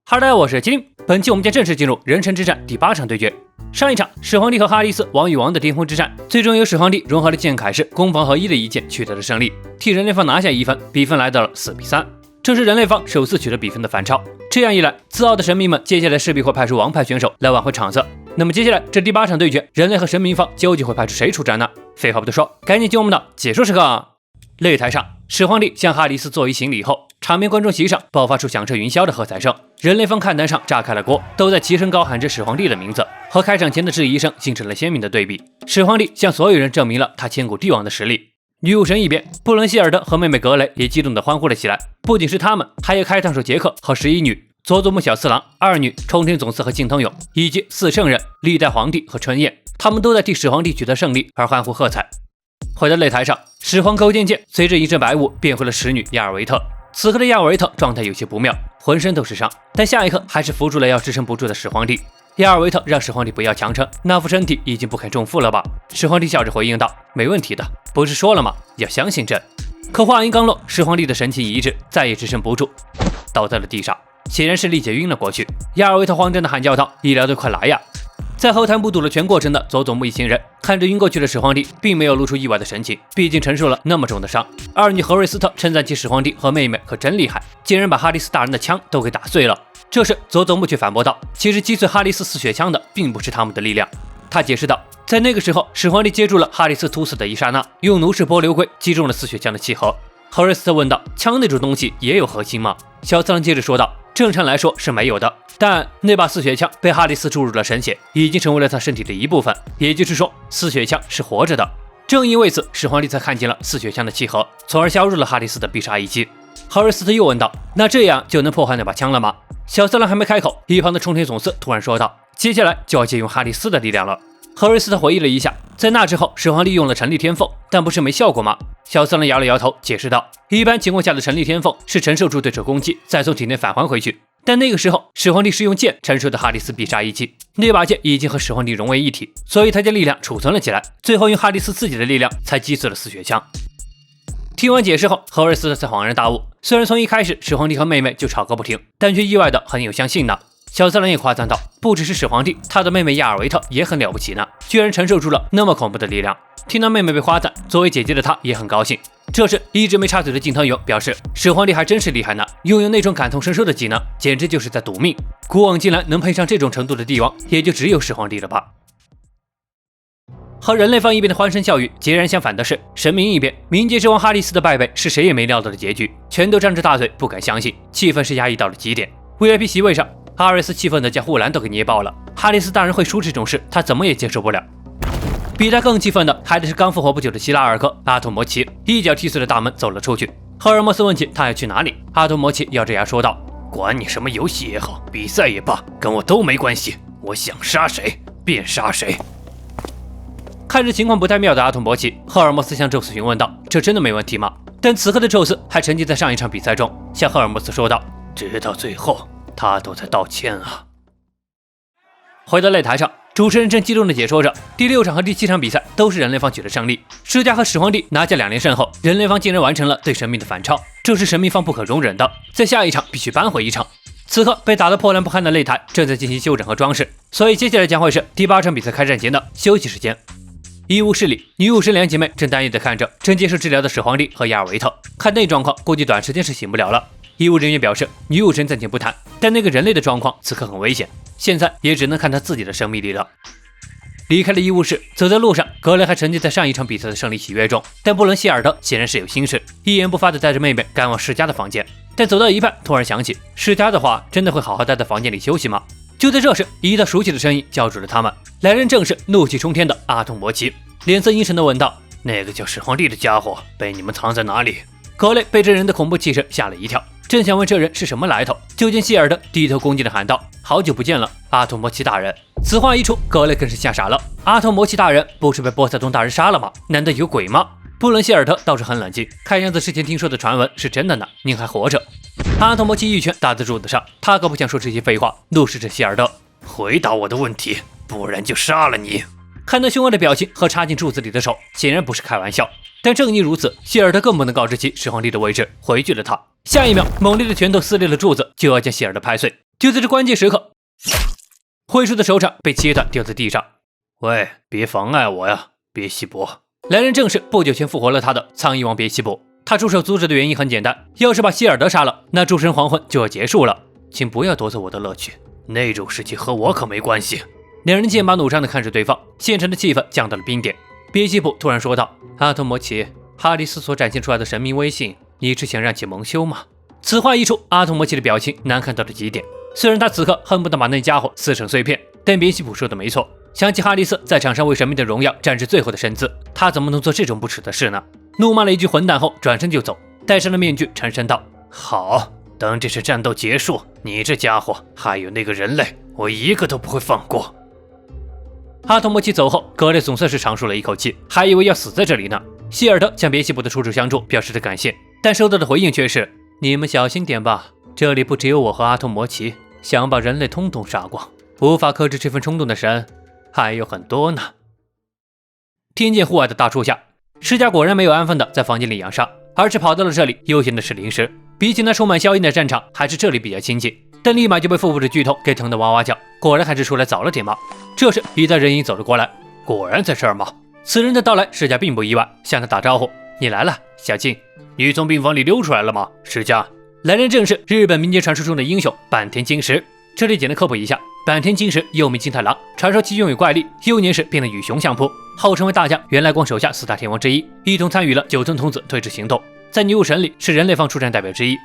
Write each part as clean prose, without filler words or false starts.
哈喽，大家好，我是金灵。本期我们将正式进入人城之战第8场对决。上一场，始皇帝和哈迪斯王与王的巅峰之战，最终由始皇帝融合了剑凯士攻防合一的一剑取得了胜利，替人类方拿下1分，比分来到了4比3。这是人类方首次取得比分的反超。这样一来，自傲的神明们接下来势必会派出王牌选手来挽回场子。那么接下来这第8场对决，人类和神明方究竟会派出谁出战呢？废话不多说，赶紧进我们的解说时刻。擂台上，始皇帝向哈迪斯作揖行礼后，场面观众席上爆发出响彻云霄的喝彩声。人类方看台上炸开了锅，都在齐声高喊着始皇帝的名字，和开场前的质疑声形成了鲜明的对比。始皇帝向所有人证明了他千古帝王的实力。女武神一边，布伦希尔德和妹妹格雷也激动地欢呼了起来。不仅是他们，还有开膛手杰克和11女、佐佐木小次郎、2女、冲天总司和近藤勇，以及4圣人、历代皇帝和春燕，他们都在替始皇帝取得胜利而欢呼喝彩。回到擂台上，始皇勾践剑随着一阵白雾变回了使女亚尔维特。此刻的亚尔维特状态有些不妙，浑身都是伤，但下一刻还是扶住了要支撑不住的始皇帝。亚尔维特让始皇帝不要强撑，那副身体已经不堪重负了吧？始皇帝笑着回应道：“没问题的，不是说了吗？要相信朕。”可话音刚落，始皇帝的神情一滞，再也支撑不住，倒在了地上，显然是力竭晕了过去。亚尔维特慌张地喊叫道：“医疗队快来呀！”在后台目睹了全过程的佐佐木一行人看着晕过去的始皇帝，并没有露出意外的神情，毕竟承受了那么重的伤。2女何瑞斯特称赞起始皇帝和妹妹可真厉害，竟然把哈迪斯大人的枪都给打碎了。这时佐佐木却反驳道：“其实击碎哈迪斯4血枪的并不是他们的力量。”他解释道：“在那个时候，始皇帝接住了哈迪斯突死的一刹那，用奴氏波流龟击中了4血枪的契合。”何瑞斯特问道：“枪那种东西也有核心吗？”小次郎接着说道：“正常来说是没有的，但那把4血枪被哈迪斯注入了神血，已经成为了他身体的一部分，也就是说4血枪是活着的。正因为此，始皇帝才看见了4血枪的契合，从而削弱了哈迪斯的必杀一击。”何瑞斯特又问道：“那这样就能破坏那把枪了吗？”小次郎还没开口，一旁的冲天总司突然说道：“接下来就要借用哈迪斯的力量了。”何瑞斯特回忆了一下，在那之后，始皇帝用了成立天凤，但不是没效果吗？小次郎摇了摇头，解释道：“一般情况下的成立天凤是承受住对手攻击，再从体内返还回去。但那个时候，始皇帝是用剑承受的哈迪斯必杀一击，那把剑已经和始皇帝融为一体，所以他将力量储存了起来，最后用哈迪斯自己的力量才击碎了4血枪。”听完解释后，何瑞斯特才恍然大悟，虽然从一开始始皇帝和妹妹就吵个不停，但却意外的很有相信呢。小次郎也夸赞道：“不只是始皇帝，他的妹妹亚尔维特也很了不起呢，居然承受住了那么恐怖的力量。”听到妹妹被夸赞，作为姐姐的她也很高兴。这时一直没插嘴的近藤勇表示，始皇帝还真是厉害呢，拥有那种感同身受的技能，简直就是在赌命。古往今来能配上这种程度的帝王，也就只有始皇帝了吧。和人类方一边的欢声笑语截然相反的是，神明一边，冥界之王哈迪斯的败北是谁也没料到的结局，全都张着大嘴不敢相信，气氛是压抑到了极点。VIP 席位上，阿瑞斯气愤地将护栏都给捏爆了。哈迪斯大人会输这种事，他怎么也接受不了。比他更气愤的还得是刚复活不久的希拉尔哥阿托摩奇，一脚踢碎了大门走了出去。赫尔墨斯问起他要去哪里，阿托摩奇咬着牙说道：“管你什么游戏也好，比赛也罢，跟我都没关系，我想杀谁便杀谁。”看着情况不太妙的阿托摩奇，赫尔墨斯向宙斯询问道：“这真的没问题吗？”但此刻的宙斯还沉浸在上一场比赛中，向赫尔墨斯说道：“直到最后他都在道歉啊。”回到擂台上，主持人正激动地解说着第6场和第7场比赛都是人类方取得胜利。释迦和始皇帝拿下2连胜后，人类方竟然完成了对神明的反超，这是神明方不可容忍的，在下一场必须扳回一场。此刻被打得破烂不堪的擂台正在进行修整和装饰，所以接下来将会是第8场比赛开战前的休息时间。医务室里，女武神2姐妹正担忧地看着正接受治疗的始皇帝和亚尔维特，看那状况，估计短时间是醒不了了。医务人员表示，女武神暂且不谈，但那个人类的状况此刻很危险，现在也只能看他自己的生命力了。离开了医务室，走在路上，格雷还沉浸在上一场比赛的胜利喜悦中，但布伦希尔德显然是有心事，一言不发地带着妹妹赶往世家的房间。但走到一半，突然想起，世家的话真的会好好待在房间里休息吗？就在这时，一道熟悉的声音叫住了他们，来人正是怒气冲天的阿童摩奇，脸色阴沉地问道：“那个叫始皇帝的家伙被你们藏在哪里？”格雷被这人的恐怖气势吓了一跳，正想问这人是什么来头，就见希尔德低头恭敬地喊道：“好久不见了，阿托摩奇大人。”此话一出，格雷更是吓傻了。阿托摩奇大人不是被波塞冬大人杀了吗？难道有鬼吗？布伦希尔德倒是很冷静，看样子之前听说的传闻是真的呢，您还活着。阿托摩奇一拳打在柱子上，他可不想说这些废话，怒视着希尔德：“回答我的问题，不然就杀了你。”看到凶恶的表情和插进柱子里的手，显然不是开玩笑。但正因如此，希尔德更不能告知其始皇帝的位置，回拒了他。下一秒，猛烈的拳头撕裂了柱子，就要将希尔德拍碎。就在这关键时刻，惠叔的手掌被切断，掉在地上。喂，别妨碍我呀，别西伯！来人正是不久前复活了他的苍蝇王别西伯。他出手阻止的原因很简单，要是把希尔德杀了，那诸神黄昏就要结束了。请不要夺走我的乐趣，那种事情和我可没关系。两人剑拔弩张地看着对方，现场的气氛降到了冰点。别西卜突然说道：“阿托摩奇，哈迪斯所展现出来的神明威信，你是想让其蒙羞吗？”此话一出，阿托摩奇的表情难看到了极点。虽然他此刻恨不得把那家伙撕成碎片，但别西卜说的没错。想起哈迪斯在场上为神明的荣耀展示最后的身姿，他怎么能做这种不耻的事呢？怒骂了一句混蛋后，转身就走，戴上了面具，沉声道：“好，等这场战斗结束，你这家伙还有那个人类，我一个都不会放过。”阿托摩奇走后，格雷总算是长舒了一口气，还以为要死在这里呢。希尔德向别西卜的出手相助表示着感谢，但收到的回应却是：“你们小心点吧，这里不只有我和阿托摩奇，想把人类通通杀光，无法克制这份冲动的神还有很多呢。”天剑户外的大树下，世家果然没有安分的在房间里养伤，而是跑到了这里悠闲的吃零食。比起那充满硝烟的战场，还是这里比较亲近。但立马就被腹部的剧痛给疼得哇哇叫，果然还是出来早了点嘛。这时一道人影走了过来，果然在这儿吗？此人的到来，世家并不意外，向他打招呼：“你来了，小静，你从病房里溜出来了吗？”世家，来人正是日本民间传说中的英雄坂田金时。这里简单科普一下，坂田金时又名金太郎，传说其拥有怪力，幼年时便能与熊相扑，后成为大将源赖光手下4大天王之一，一同参与了九尊童子对峙行动，在女武神里是人类方出战代表之一。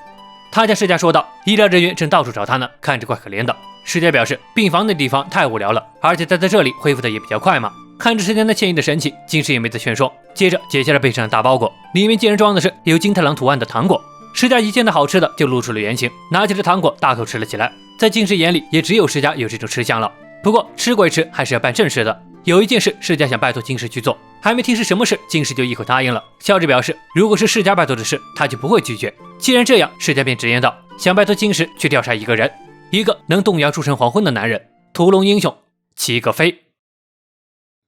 他家世家说道：“医疗人员正到处找他呢，看着怪可怜的。”世家表示，病房那地方太无聊了，而且待在这里恢复的也比较快嘛。看着世家那歉意的神情，金时也没再劝说，接着解下了背上的大包裹，里面竟然装的是有金太郎图案的糖果。世家一见到好吃的就露出了原形，拿起了糖果大口吃了起来。在金时眼里，也只有世家有这种吃相了。不过吃归吃，还是要办正事的。有一件事，世家想拜托金时去做，还没听是什么事，金时就一口答应了，笑着表示，如果是世家拜托的事，他就不会拒绝。既然这样，世家便直言道，想拜托金时去调查一个人，一个能动摇诸神黄昏的男人，屠龙英雄齐格飞。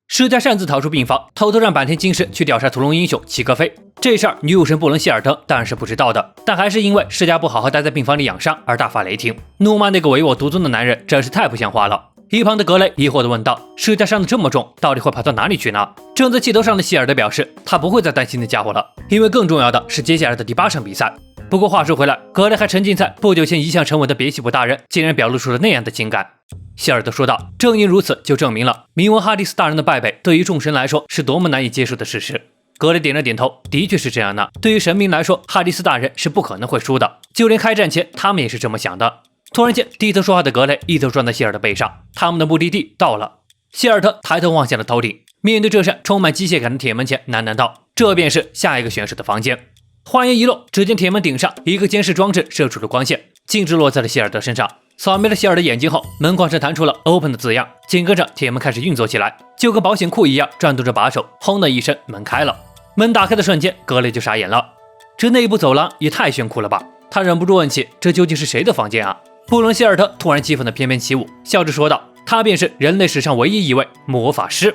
世家擅自逃出病房，偷偷让坂田金时去调查屠龙英雄齐格飞。这事儿女武神布伦希尔德当然是不知道的，但还是因为世家不好好待在病房里养伤而大发雷霆，怒骂那个唯我独尊的男人真是太不像话了。一旁的格雷疑惑地问道：“世家伤得这么重，到底会跑到哪里去呢？”正在气头上的希尔德表示，他不会再担心那家伙了，因为更重要的是接下来的第8场比赛。不过话说回来，格雷还沉浸在不久前一向沉稳的别西卜大人竟然表露出了那样的情感。希尔德说道：“正因如此，就证明了冥王哈迪斯大人的败北对于众神来说是多么难以接受的事实。”格雷点了点头，的确是这样的。对于神明来说，哈迪斯大人是不可能会输的，就连开战前他们也是这么想的。突然间，低头说话的格雷一头撞在希尔德背上，他们的目的地到了。希尔德抬头望向了头顶，面对这扇充满机械感的铁门前，喃喃道：“这便是下一个选手的房间。”话音一落，只见铁门顶上一个监视装置射出了光线，径直落在了希尔德身上。扫描了希尔德眼睛后，门框上弹出了 open 的字样，紧跟着铁门开始运作起来，就跟保险库一样转动着把手，轰的一声，门开了。门打开的瞬间，格雷就傻眼了，这内部走廊也太炫酷了吧！他忍不住问起，这究竟是谁的房间啊？布伦希尔德突然气愤的翩翩起舞，笑着说道：“他便是人类史上唯一一位魔法师。”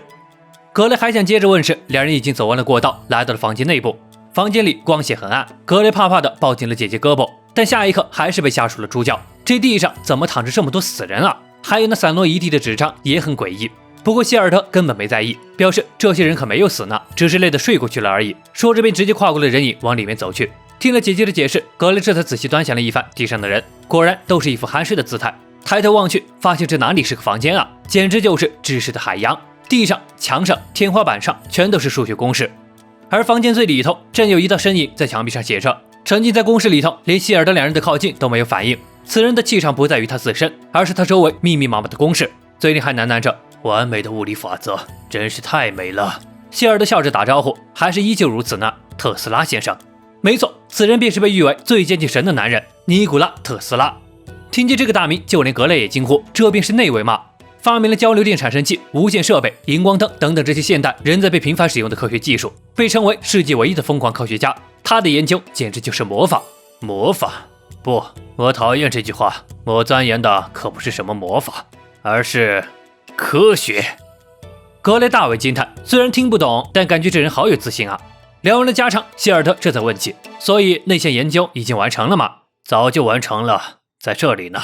格雷还想接着问时，两人已经走完了过道，来到了房间内部。房间里光线很暗，格雷怕怕的抱紧了姐姐胳膊，但下一刻还是被吓出了猪叫。这地上怎么躺着这么多死人啊？还有那散落一地的纸张也很诡异。不过希尔德根本没在意，表示这些人可没有死呢，只是累得睡过去了而已。说着便直接跨过了人影往里面走去。听了姐姐的解释，格雷这才仔细端详了一番地上的人，果然都是一副酣睡的姿态。抬头望去，发现这哪里是个房间啊，简直就是知识的海洋。地上、墙上、天花板上全都是数学公式。而房间最里头，正有一道身影在墙壁上写着。沉浸在公式里头，连希尔德两人的靠近都没有反应。此人的气场不在于他自身，而是他周围密密麻麻的公式，嘴里还喃喃着：“完美的物理法则，真是太美了。”希尔德笑着打招呼：“还是依旧如此呢，特斯拉先生。”没错，此人便是被誉为最接近神的男人尼古拉·特斯拉。听见这个大名，就连格雷也惊呼：“这便是那位吗？”发明了交流电产生器、无线设备、荧光灯等等这些现代仍在被频繁使用的科学技术，被称为世界唯一的疯狂科学家。他的研究简直就是魔法。魔法？不，我讨厌这句话。我钻研的可不是什么魔法，而是科学。格雷大为惊叹，虽然听不懂，但感觉这人好有自信啊。聊完了家常，希尔德这才问起：“所以那项研究已经完成了吗？”早就完成了，在这里呢。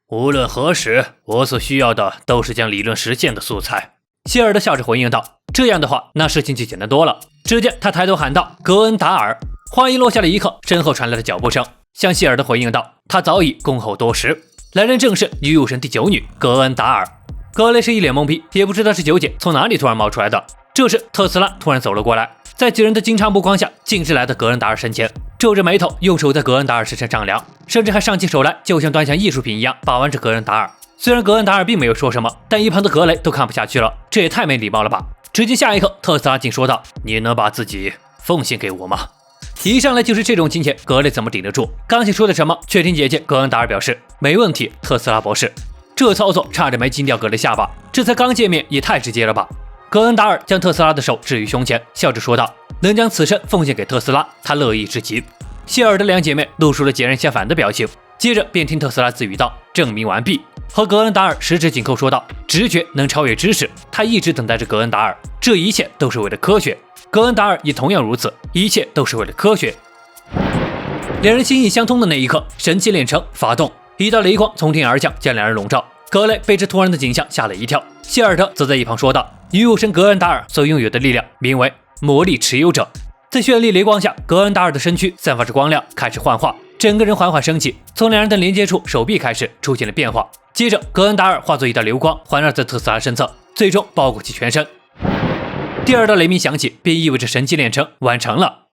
无论何时，我所需要的都是将理论实现的素材。谢尔德笑着回应道：“这样的话，那事情就简单多了。”只见他抬头喊道：“格恩达尔！”话音落下了一刻，身后传来了脚步声，向谢尔德回应道：“他早已恭候多时。”来人正是女武神第9女格恩达尔。格雷是一脸懵逼，也不知道是九姐从哪里突然冒出来的。这时特斯拉突然走了过来，在几人的惊诧目光下，径直来到格恩达尔身前，皱着眉头，用手在格恩达尔身上丈量，甚至还上起手来，就像端详艺术品一样把玩着格恩达尔。虽然格恩达尔并没有说什么，但一旁的格雷都看不下去了，这也太没礼貌了吧！只见下一刻，特斯拉竟说道：“你能把自己奉献给我吗？”一上来就是这种情节，格雷怎么顶得住？刚想说的什么，却听姐姐格恩达尔表示：“没问题，特斯拉博士。”这操作差点没惊掉格雷下巴，这才刚见面也太直接了吧！格恩达尔将特斯拉的手置于胸前，笑着说道：“能将此生奉献给特斯拉，他乐意至极。”谢尔的两姐妹露出了截然相反的表情，接着便听特斯拉自语道：“证明完毕。”和格恩达尔十指紧扣说道：“直觉能超越知识，他一直等待着格恩达尔，这一切都是为了科学。”格恩达尔也同样如此，一切都是为了科学。两人心意相通的那一刻，神器炼成发动，一道雷光从天而降，将两人笼罩。格雷被这突然的景象吓了一跳，谢尔德则在一旁说道：“女武神格恩达尔所拥有的力量名为魔力持有者。”在绚丽雷光下，格恩达尔的身躯散发着光亮，开始幻化，整个人缓缓升起，从两人的连接处手臂开始出现了变化。接着，格恩达尔化作一道流光，环绕在特斯拉身侧，最终包裹其全身。第二道雷鸣响起，便意味着神器炼成完成了。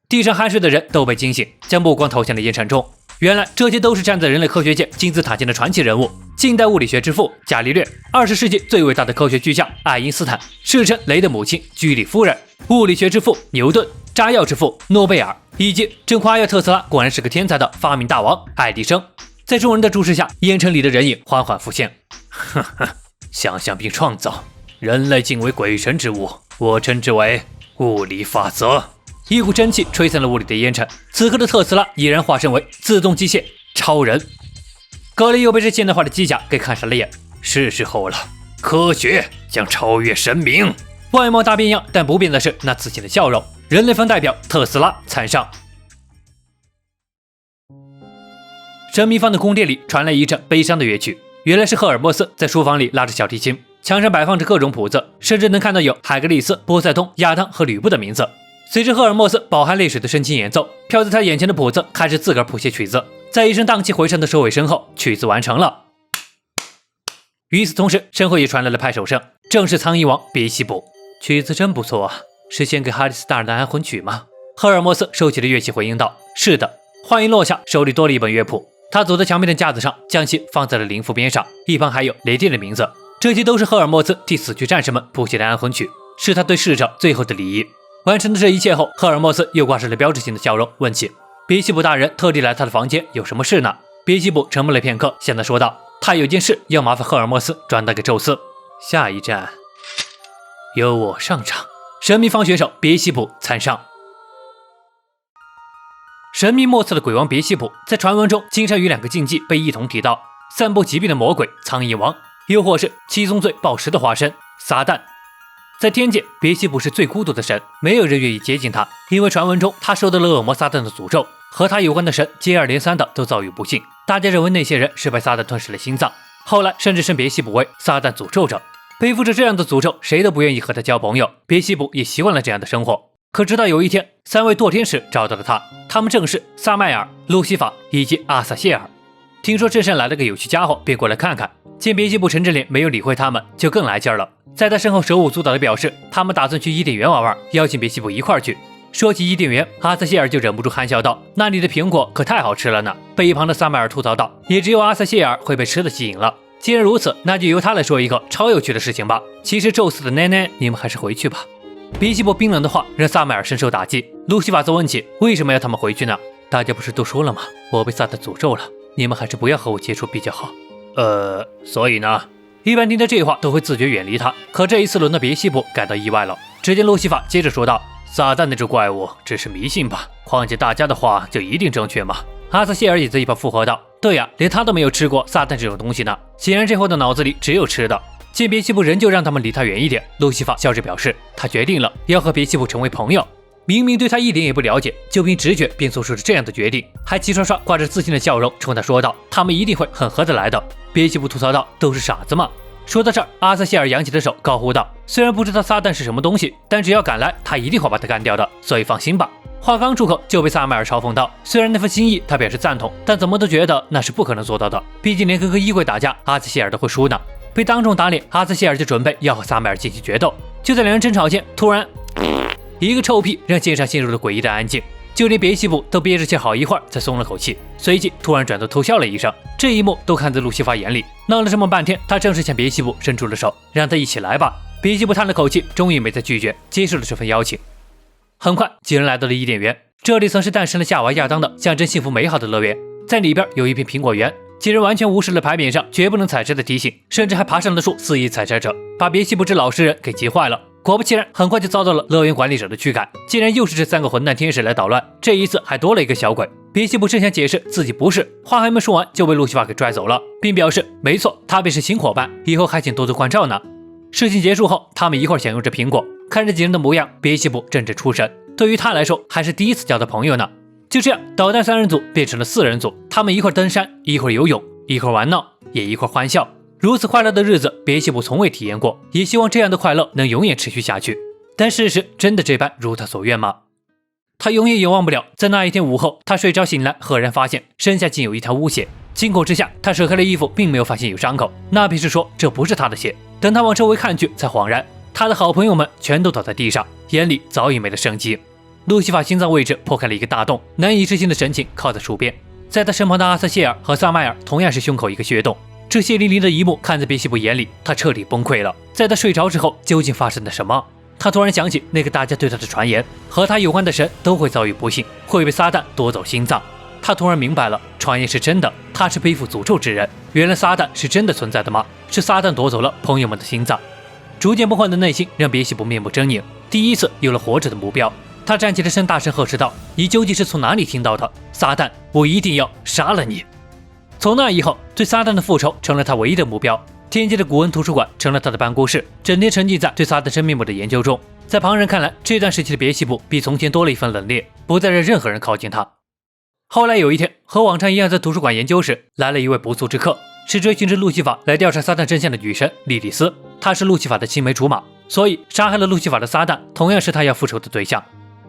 地上酣睡的人都被惊醒，将目光投向了烟尘中。原来这些都是站在人类科学界金字塔前的传奇人物：近代物理学之父伽利略，20世纪最伟大的科学巨匠爱因斯坦，世称雷的母亲居里夫人，物理学之父牛顿，炸药之父诺贝尔，以及正夸耀特斯拉果然是个天才的发明大王爱迪生。在众人的注视下，烟尘里的人影缓缓浮现。呵呵，想象并创造，人类敬为鬼神之物，我称之为物理法则。一股真气吹散了屋里的烟尘，此刻的特斯拉已然化身为自动机械超人。格雷又被这现代化的机甲给看傻了眼，是时候了，科学将超越神明。外貌大变样，但不变的是那自信的笑容。人类方代表特斯拉参上。神明方的宫殿里传来一阵悲伤的乐曲，原来是赫尔墨斯在书房里拉着小提琴，墙上摆放着各种谱子，甚至能看到有海格力斯、波塞冬、亚当和吕布的名字。随着赫尔墨斯饱含泪水的深情演奏，飘在他眼前的谱子开始自个儿谱写曲子，在一声荡气回肠的收尾声后，曲子完成了。与此同时，身后也传来了拍手声，正是苍蝇王别西卜。曲子真不错啊，是献给哈里斯大人的安魂曲吗？赫尔墨斯收起了乐器回应道：“是的。”话音落下，手里多了一本乐谱，他走在墙边的架子上，将其放在了灵符边上，一旁还有雷电的名字，这些都是赫尔墨斯替死去战士们谱写的安魂曲，是他对逝者最后的礼仪。完成了这一切后，赫尔墨斯又挂上了标志性的笑容，问起别西卜大人特地来他的房间，有什么事呢？别西卜沉默了片刻，向他说道：“他有件事要麻烦赫尔墨斯转达给宙斯，下一站由我上场。”神秘方选手别西卜参上。神秘莫测的鬼王别西卜，在传闻中经常与2个禁忌被一同提到：散播疾病的魔鬼苍蝇王，又或是七宗罪暴食的化身撒旦。在天界，别西卜是最孤独的神，没有人愿意接近他，因为传闻中他受到了恶魔撒旦的诅咒，和他有关的神接二连三的都遭遇不幸。大家认为那些人是被撒旦吞噬了心脏，后来甚至称别西卜为撒旦诅咒者。背负着这样的诅咒，谁都不愿意和他交朋友。别西卜也习惯了这样的生活。可直到有一天，3位堕天使找到了他，他们正是撒麦尔、路西法以及阿撒谢尔。听说镇上来了个有趣家伙，便过来看看。见别西卜沉着脸没有理会他们，就更来劲了。在他身后手舞足蹈地表示，他们打算去伊甸园玩玩，邀请别西卜一块去。说起伊甸园，阿撒谢尔就忍不住憨笑道：“那里的苹果可太好吃了呢。”被一旁的撒麦尔吐槽道：“也只有阿撒谢尔会被吃的吸引了。”既然如此，那就由他来说一个超有趣的事情吧。其实宙斯的奶奶，你们还是回去吧。别西卜冰冷的话让撒麦尔深受打击。路西法则问起为什么要他们回去呢？大家不是都说了吗？我被撒旦诅咒了，你们还是不要和我接触比较好。所以呢？一般听到这话都会自觉远离他，可这一次轮到别西卜感到意外了。只见路西法接着说道：“撒旦那只怪物只是迷信吧？况且大家的话就一定正确吗？”阿撒谢尔也在一旁附和道：“对呀，连他都没有吃过撒旦这种东西呢。”显然这货的脑子里只有吃的。见别西卜仍旧让他们离他远一点，路西法笑着表示他决定了要和别西卜成为朋友。明明对他一点也不了解，就凭直觉便做出了这样的决定，还齐刷刷挂着自信的笑容冲他说道：“他们一定会很合得来的。”别西卜吐槽道：“都是傻子吗？”说到这儿，阿瑟谢尔扬起了手，高呼道：“虽然不知道撒旦是什么东西，但只要敢来，他一定会把他干掉的，所以放心吧。”话刚出口，就被萨麦尔嘲讽道：“虽然那份心意他表示赞同，但怎么都觉得那是不可能做到的。毕竟连跟个衣柜打架，阿瑟谢尔都会输呢。”被当众打脸，阿瑟谢尔就准备要和萨麦尔进行决斗。就在两人争吵间，突然一个臭屁让现场陷入了诡异的安静，就连别西卜都憋着气好一会儿才松了口气，随即突然转头偷笑了一声。这一幕都看在路西法眼里，闹了这么半天，他正式向别西卜伸出了手，让他一起来吧。别西卜叹了口气，终于没再拒绝，接受了这份邀请。很快，几人来到了伊甸园，这里曾是诞生了夏娃亚当的象征幸福美好的乐园，在里边有一片苹果园。几人完全无视了牌匾上绝不能采摘的提醒，甚至还爬上了树肆意采摘着，把别西卜这老实人给急坏了。果不其然，很快就遭到了乐园管理者的驱赶。竟然又是这3个混蛋天使来捣乱，这一次还多了一个小鬼。别西卜正想解释自己不是，话还没说完就被路西法给拽走了，并表示没错，他便是新伙伴，以后还请多多关照呢。事情结束后，他们一块儿享用着苹果，看着几人的模样，别西卜阵阵出神。对于他来说，还是第一次交的朋友呢。就这样，导弹3人组变成了4人组，他们一块登山，一会儿游泳，一会儿玩闹，也一块欢笑。如此快乐的日子，别西卜从未体验过，也希望这样的快乐能永远持续下去。但事实真的这般如他所愿吗？他永远也忘不了，在那一天午后，他睡着醒来，赫然发现身下竟有一条污血。惊恐之下，他扯开了衣服，并没有发现有伤口，那便是说这不是他的血。等他往周围看去，才恍然，他的好朋友们全都倒在地上，眼里早已没了生机。路西法心脏位置破开了一个大洞，难以置信的神情靠在树边，在他身旁的阿瑟谢尔和萨麦尔同样是胸口一个血洞。这血淋淋的一幕看在别西卜眼里，他彻底崩溃了。在他睡着之后，究竟发生了什么？他突然想起那个大家对他的传言，和他有关的神都会遭遇不幸，会被撒旦夺走心脏。他突然明白了，传言是真的，他是背负诅咒之人。原来撒旦是真的存在的吗？是撒旦夺走了朋友们的心脏。逐渐崩坏的内心让别西卜面目狰狞，第一次有了活着的目标。他站起了身，大声呵斥道：“你究竟是从哪里听到的？撒旦，我一定要杀了你！”从那以后，对撒旦的复仇成了他唯一的目标。天界的古文图书馆成了他的办公室，整天沉浸在对撒旦真面目的研究中。在旁人看来，这段时期的别西卜比从前多了一份冷冽，不再让任何人靠近他。后来有一天，和往常一样在图书馆研究时，来了一位不速之客，是追寻着路西法来调查撒旦真相的女神莉莉丝。她是路西法的青梅竹马，所以杀害了路西法的撒旦同样是他要复仇的对象。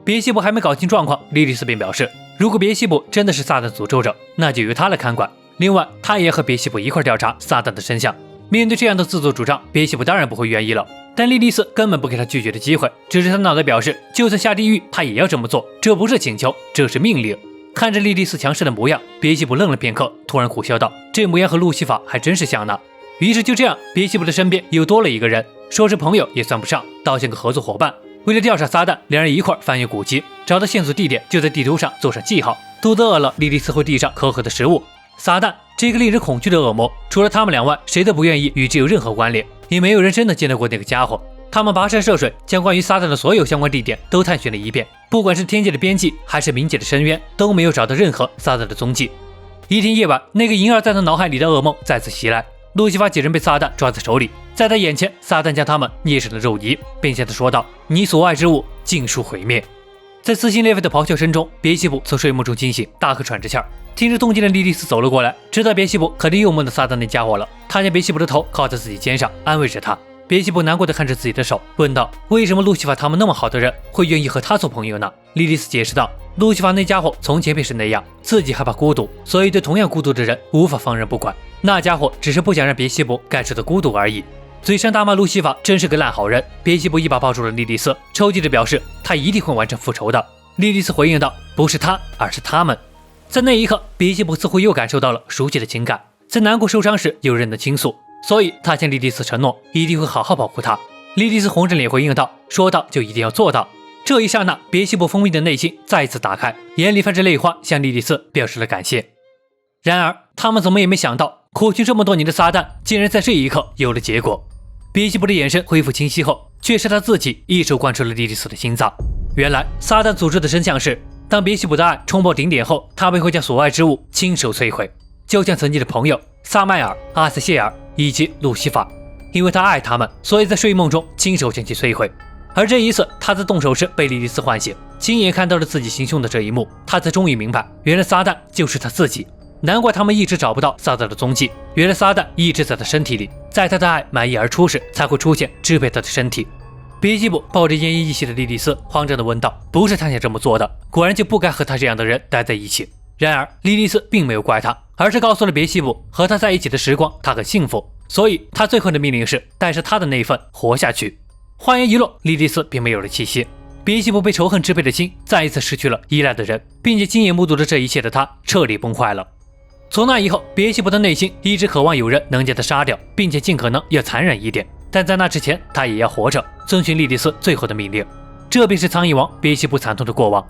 别西卜还没搞清状况，莉莉丝便表示，如果别西卜真的是撒旦诅咒者，那就由他来看管。另外，他也和别西卜一块调查撒旦的真相。面对这样的自作主张，别西卜当然不会愿意了。但莉莉丝根本不给他拒绝的机会，只是他脑袋表示，就算下地狱，他也要这么做。这不是请求，这是命令。看着莉莉丝强势的模样，别西卜愣了片刻，突然苦笑道：“这模样和路西法还真是像呢。”于是就这样，别西卜的身边又多了一个人，说是朋友也算不上，倒像个合作伙伴。为了调查撒旦，两人一块翻阅古籍，找到线索地点就在地图上做上记号。肚子饿了，莉莉丝会递上可口的食物。撒旦这个令人恐惧的恶魔，除了他们俩外，谁都不愿意与之有任何关联，也没有人真的见到过那个家伙。他们跋山涉水，将关于撒旦的所有相关地点都探寻了一遍，不管是天界的边际还是冥界的深渊，都没有找到任何撒旦的踪迹。一天夜晚，那个萦绕在他脑海里的噩梦再次袭来，路西法几人被撒旦抓在手里，在他眼前，撒旦将他们捏成了肉泥，并向他说道：“你所爱之物尽数毁灭。”在撕心裂肺的咆哮声中，别西卜从睡梦中惊醒，大口喘着气儿。听着动静的莉莉丝走了过来，知道别西卜肯定又梦到撒旦那家伙了。他将别西卜的头靠在自己肩上，安慰着他。别西卜难过的看着自己的手，问道：“为什么路西法他们那么好的人会愿意和他做朋友呢？”莉莉丝解释道：“路西法那家伙从前便是那样，自己害怕孤独，所以对同样孤独的人无法放任不管。那家伙只是不想让别西卜感受到孤独而已。”嘴上大骂路西法真是个烂好人，别西卜一把抱住了莉莉丝，抽泣着表示他一定会完成复仇的。莉莉丝回应道：“不是他，而是他们。”在那一刻，别西卜似乎又感受到了熟悉的情感，在难过受伤时有人能倾诉，所以他向莉莉丝承诺一定会好好保护她。莉莉丝红着脸回应道：“说到就一定要做到。”这一刹那，别西卜封闭的内心再一次打开，眼里泛着泪花，向莉莉丝表示了感谢。然而，他们怎么也没想到，苦寻这么多年的撒旦竟然在这一刻有了结果。别西卜的眼神恢复清晰后，却是他自己一手贯穿了莉莉丝的心脏。原来，撒旦诅咒的真相是，当别西卜的爱冲破顶点后，他便会将所爱之物亲手摧毁，就像曾经的朋友萨麦尔、阿瑟谢尔以及路西法。因为他爱他们，所以在睡梦中亲手将其摧毁。而这一次，他在动手时被莉莉丝唤醒，亲眼看到了自己行凶的这一幕，他才终于明白，原来撒旦就是他自己。难怪他们一直找不到撒旦的踪迹，原来撒旦一直在他身体里，在他的爱满溢而出时，才会出现支配他的身体。别西卜抱着奄奄一息的莉莉丝，慌张地问道：“不是他想这么做的，果然就不该和他这样的人待在一起。”然而，莉莉丝并没有怪他，而是告诉了别西卜，和他在一起的时光，他很幸福，所以他最后的命令是带着他的那一份活下去。话音一落，莉莉丝便没有了气息。别西卜被仇恨支配的心再一次失去了依赖的人，并且亲眼目睹了这一切的他彻底崩坏了。从那以后，别西卜的内心一直渴望有人能将他杀掉，并且尽可能要残忍一点。但在那之前，他也要活着，遵循莉莉丝最后的命令。这便是苍蝇王别西卜惨痛的过往。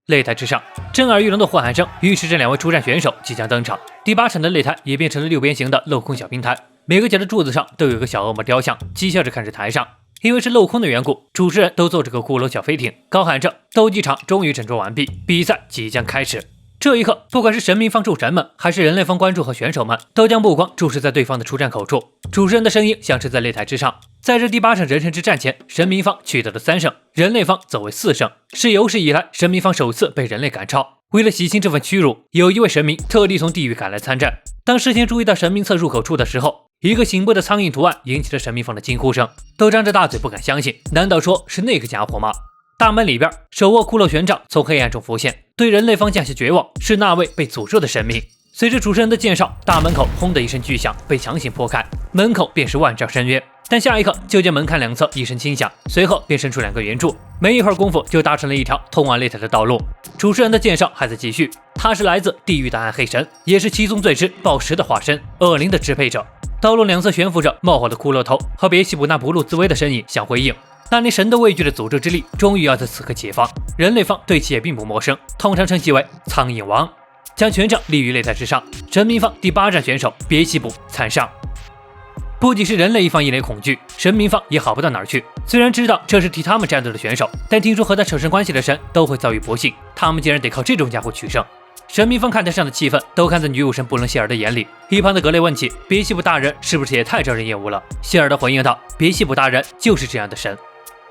擂台之上，震耳欲聋的呼喊声预示着两位出战选手即将登场。第8场的擂台也变成了6边形的镂空小平台，每个角的柱子上都有个小恶魔雕像，讥笑着看着台上。因为是镂空的缘故，主持人都坐着个骷髅小飞艇，高喊着斗技场终于整装完毕，比赛即将开始。这一刻，不管是神明方众神们，还是人类方观众和选手们，都将目光注视在对方的出战口处。主持人的声音响彻在擂台之上。在这第8场人神之战前，神明方取得了3胜，人类方则为4胜，是有史以来神明方首次被人类赶超。为了洗清这份屈辱，有一位神明特地从地狱赶来参战。当事先注意到神明侧入口处的时候，一个醒目的苍蝇图案引起了神明方的惊呼声，都张着大嘴不敢相信，难道说是那个家伙吗？大门里边，手握骷髅权杖从黑暗中浮现，对人类方降下绝望，是那位被诅咒的神明。随着主持人的介绍，大门口轰的一声巨响被强行破开，门口便是万丈深渊。但下一刻，就见门槛两侧一声轻响，随后便伸出2个圆柱，没一会儿功夫就搭成了一条通往擂台的道路。主持人的介绍还在继续，他是来自地狱的暗黑神，也是七宗罪之暴食的化身，恶灵的支配者。道路两侧悬浮着冒火的骷髅头和别西卜那不露自威的身影相辉映。那连神都畏惧的诅咒之力，终于要在此刻解放。人类方对其也并不陌生，通常称其为苍蝇王。将权杖立于擂台之上，神明方第8战选手别西卜参上。不仅是人类一方一脸恐惧，神明方也好不到哪儿去。虽然知道这是替他们战斗的选手，但听说和他扯上关系的神都会遭遇不幸，他们竟然得靠这种家伙取胜。神明方看台上的气氛都看在女武神布伦希尔的眼里。一旁的格雷问起别西卜大人是不是也太招人厌恶了，希尔德回应道：别西卜大人就是这样的神。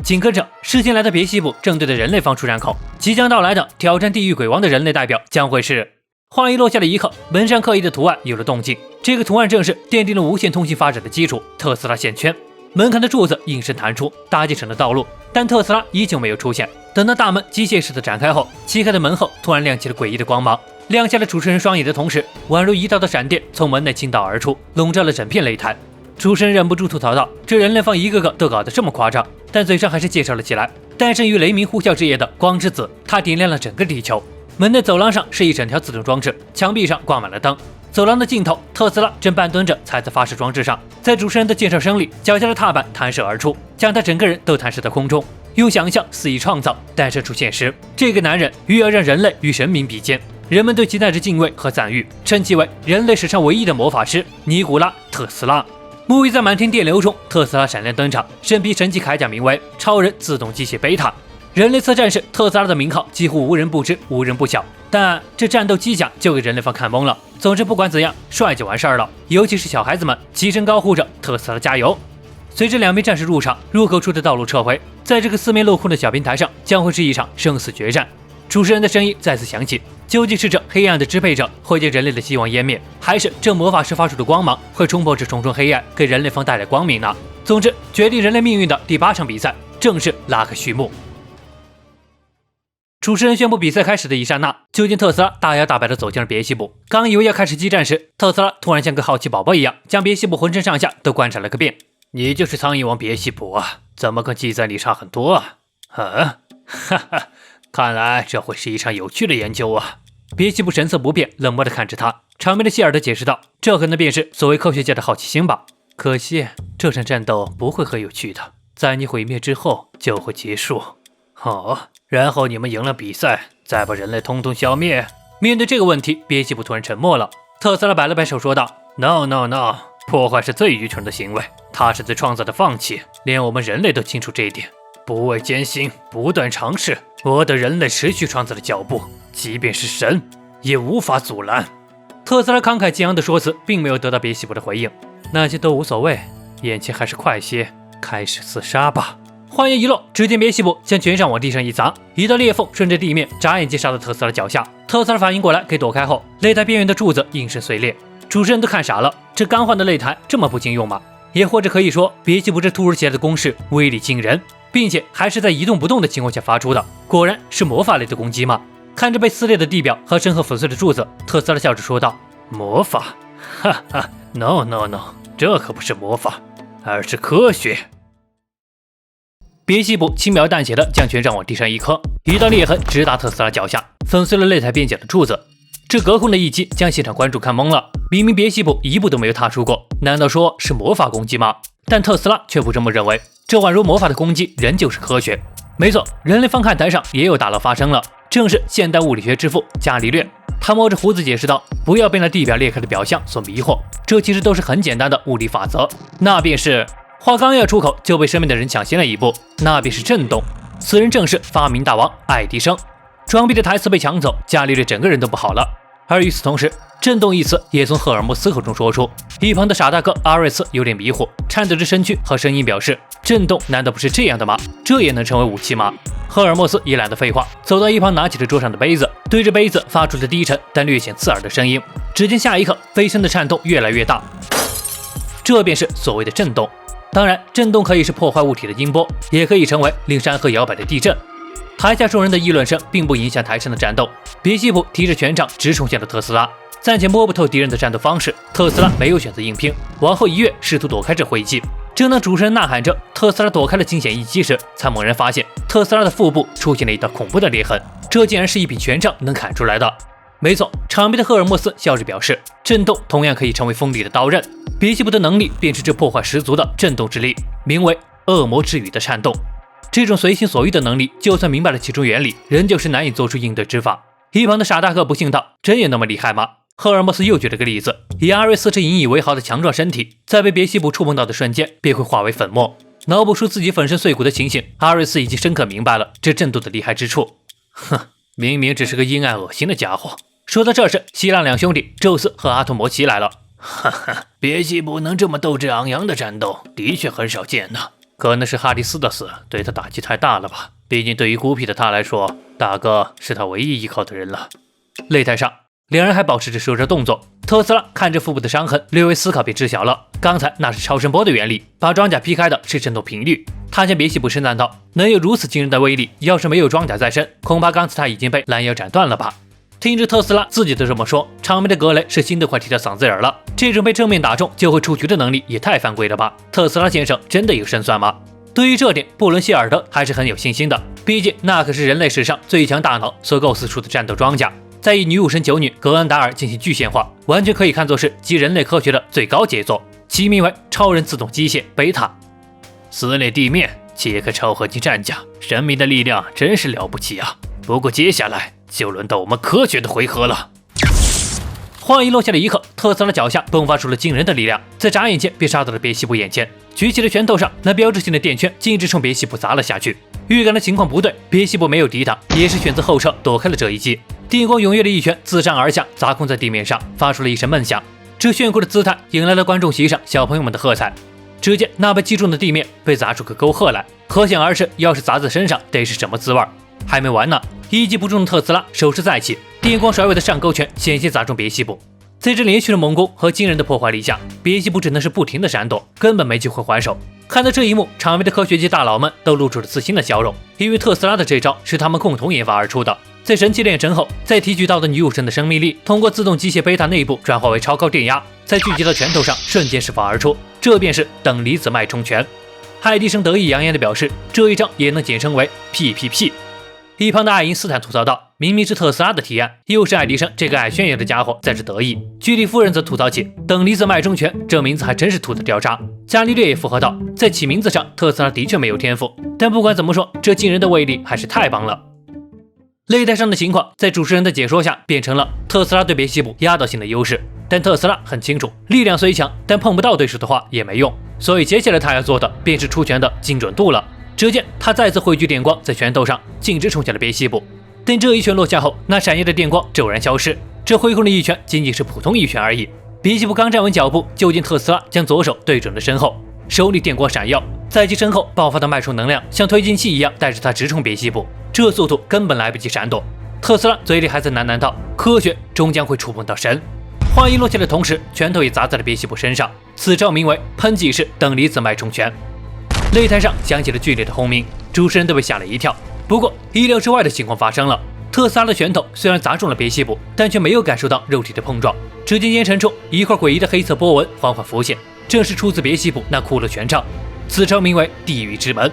紧跟着，事先来的别西卜正对着人类方出战口，即将到来的挑战地狱鬼王的人类代表将会是……话一落下的一刻，门上刻意的图案有了动静。这个图案正是奠定了无线通信发展的基础——特斯拉线圈。门槛的柱子应声弹出，搭建成了道路，但特斯拉依旧没有出现。等到大门机械式的展开后，漆黑的门后突然亮起了诡异的光芒，亮瞎了主持人双眼的同时，宛如一道道闪电从门内倾倒而出，笼罩了整片擂台。主持人忍不住吐槽道：“这人类方一个个都搞得这么夸张。”但嘴上还是介绍了起来。诞生于雷鸣呼啸之夜的光之子，它点亮了整个地球。门内走廊上是一整条自动装置，墙壁上挂满了灯。走廊的尽头，特斯拉正半蹲着踩在发射装置上，在主持人的介绍声里，脚下的踏板弹射而出，将他整个人都弹射在空中。用想象肆意创造，诞生出现实。这个男人欲要让人类与神明比肩，人们对其带着敬畏和赞誉，称其为人类史上唯一的魔法师尼古拉·特斯拉。沐浴在满天电流中，特斯拉闪亮登场，身披神奇铠甲，名为超人自动机械贝塔。人类侧战士特斯拉的名号几乎无人不知，无人不晓。但这战斗机甲就给人类方看懵了。总之不管怎样，帅就完事儿了。尤其是小孩子们齐声高呼着特斯拉加油。随着两名战士入场，入口处的道路撤回，在这个四面镂空的小平台上，将会是一场生死决战。主持人的声音再次响起，究竟是这黑暗的支配者会将人类的希望湮灭，还是这魔法师发出的光芒会冲破这重重黑暗，给人类方带来光明呢？总之，决定人类命运的第8场比赛正式拉开序幕。主持人宣布比赛开始的一刹那，就见特斯拉大摇大摆地走进了别西卜。刚以为要开始激战时，特斯拉突然像个好奇宝宝一样，将别西卜浑身上下都观察了个遍。你就是苍蝇王别西卜啊？怎么跟记载里差很多啊？哈哈，看来这会是一场有趣的研究啊！别西卜神色不变，冷漠地看着他。场边的希尔德解释道：“这可能便是所谓科学家的好奇心吧。可惜这场战斗不会很有趣的，在你毁灭之后就会结束。然后你们赢了比赛，再把人类通通消灭。”面对这个问题，别西卜突然沉默了。特斯拉摆了摆手说道：“ No， 破坏是最愚蠢的行为，它是对创造的放弃，连我们人类都清楚这一点。不畏艰辛，不断尝试，我的人类持续创造的脚步，即便是神也无法阻拦。”特斯拉慷慨激昂的说辞并没有得到别西卜的回应。那些都无所谓，眼前还是快些开始厮杀吧。话音一落，只见别西卜将拳上往地上一砸，一道裂缝顺着地面眨眼间杀到特斯拉脚下。特斯拉反应过来，给躲开后，擂台边缘的柱子应声碎裂。主持人都看傻了，这刚换的擂台这么不经用吗？也或者可以说，别西卜这突如其来的攻势威力惊人，并且还是在一动不动的情况下发出的，果然是魔法类的攻击吗？看着被撕裂的地表和身后粉碎的柱子，特斯拉笑着说道：“魔法？哈哈 ，no no no， 这可不是魔法，而是科学。”别西卜轻描淡写的将拳掌往地上一磕，一道裂痕直达特斯拉脚下，粉碎了擂台边角的柱子。这隔空的一击将现场观众看懵了。明明别西卜一步都没有踏出过，难道说是魔法攻击吗？但特斯拉却不这么认为，这宛如魔法的攻击仍旧是科学。没错，人类方看台上也有大佬发生了，正是现代物理学之父伽利略。他摸着胡子解释道：“不要被那地表裂开的表象所迷惑，这其实都是很简单的物理法则，那便是……”话刚要出口，就被身边的人抢先了一步，那便是震动。此人正是发明大王爱迪生。装逼的台词被抢走，伽利略整个人都不好了。而与此同时，震动一词也从赫尔墨斯口中说出。一旁的傻大个阿瑞斯有点迷糊，颤抖着身躯和声音表示：“震动难道不是这样的吗？这也能成为武器吗？”赫尔墨斯也懒得废话，走到一旁拿起了桌上的杯子，对着杯子发出了低沉但略显刺耳的声音。只见下一刻，杯身的颤动越来越大，这便是所谓的震动。当然，震动可以是破坏物体的音波，也可以成为令山河摇摆的地震。台下众人的议论声并不影响台上的战斗。别西卜提着权杖直冲向了特斯拉，暂且摸不透敌人的战斗方式，特斯拉没有选择硬拼，往后一跃，试图躲开这回击。正当主持人呐喊着特斯拉躲开了惊险一击时，才猛然发现特斯拉的腹部出现了一道恐怖的裂痕，这竟然是一柄权杖能砍出来的。没错，场边的赫尔墨斯笑着表示，震动同样可以成为锋利的刀刃。别西卜的能力便是这破坏十足的震动之力，名为恶魔之羽的颤动。这种随心所欲的能力，就算明白了其中原理，仍旧是难以做出应对之法。一旁的傻大个不信道：“真有那么厉害吗？”赫尔墨斯又举了个例子，以阿瑞斯这引以为豪的强壮身体，在被别西卜触碰到的瞬间，便会化为粉末。脑补出自己粉身碎骨的情形，阿瑞斯已经深刻明白了这震动的厉害之处。哼，明明只是个阴暗恶心的家伙。说到这时，希腊两兄弟宙斯和阿托摩齐来了。哈哈，别西卜能这么斗志昂扬的战斗，的确很少见呢。可能是哈迪斯的死对他打击太大了吧？毕竟对于孤僻的他来说，大哥是他唯一依靠的人了。擂台上，两人还保持着手热动作。特斯拉看着腹部的伤痕，略微思考便知晓了，刚才那是超声波的原理，把装甲劈开的是震动频率。他向别西卜称赞道：“能有如此惊人的威力，要是没有装甲在身，恐怕刚才他已经被拦腰斩断了吧。”听着特斯拉自己都这么说，场面的格雷是心都快提到嗓子眼了。这种被正面打中就会出局的能力也太犯规了吧？特斯拉先生真的有胜算吗？对于这点，布伦希尔德还是很有信心的，毕竟那可是人类史上最强大脑所构思出的战斗装甲，再以女武神九女格恩达尔进行具现化，完全可以看作是集人类科学的最高杰作。其名为超人自动机械贝塔，撕裂地面，切开超合金战甲，神秘的力量真是了不起啊！不过接下来就轮到我们科学的回合了。话一落下的一刻，特斯拉脚下迸发出了惊人的力量，在眨眼间便杀到了别西卜眼前。举起了拳头上那标志性的电圈，径直冲别西卜砸了下去。预感的情况不对，别西卜没有抵挡，也是选择后撤躲开了这一击。电光踊跃的一拳自上而下砸空在地面上，发出了一声闷响。这炫酷的姿态引来了观众席上小朋友们的喝彩。只见那被击中的地面被砸出个沟壑来，可想而知，要是砸在身上得是什么滋味。还没完呢，一击不中的特斯拉手势再起，电光甩尾的上勾拳险些砸中别西卜。在这连续的猛攻和惊人的破坏力下，别西卜只能是不停的闪躲，根本没机会还手。看到这一幕，场面的科学界大佬们都露出了自信的笑容，因为特斯拉的这招是他们共同研发而出的。在神器炼成后，再提取到的女武神的生命力，通过自动机械贝塔内部转化为超高电压，再聚集到拳头上，瞬间释放而出，这便是等离子脉冲拳。爱迪生得意洋洋地表示，这一招也能简称为 PPP。一旁的爱因斯坦吐槽道：“明明是特斯拉的提案，又是爱迪生这个爱炫耀的家伙在这得意。”居里夫人则吐槽起：“等离子脉冲拳这名字还真是土的掉渣。”伽利略也附和道：“在起名字上，特斯拉的确没有天赋，但不管怎么说，这惊人的威力还是太棒了。”擂台上的情况在主持人的解说下变成了特斯拉对别西卜压倒性的优势，但特斯拉很清楚，力量虽强，但碰不到对手的话也没用，所以接下来他要做的便是出拳的精准度了。只见他再次汇聚电光在拳头上，径直冲向了别西卜。但这一拳落下后，那闪耀的电光骤然消失，这挥空的一拳仅仅是普通一拳而已。别西卜刚站稳脚步，就见特斯拉将左手对准了身后，手里电光闪耀，在其身后爆发的脉冲能量像推进器一样带着他直冲别西部，这速度根本来不及闪躲。特斯拉嘴里还在喃喃道：“科学终将会触碰到神。”话音落下的同时，拳头也砸在了别西部身上，此招名为喷气式等离子脉冲拳。擂台上响起了剧烈的轰鸣，主持人都被吓了一跳。不过意料之外的情况发生了，特斯拉的拳头虽然砸中了别西部，但却没有感受到肉体的碰撞。只见烟尘中一块诡异的黑色波纹缓缓浮现，正是出自别西部那骷髅拳杖。此招名为地狱之门。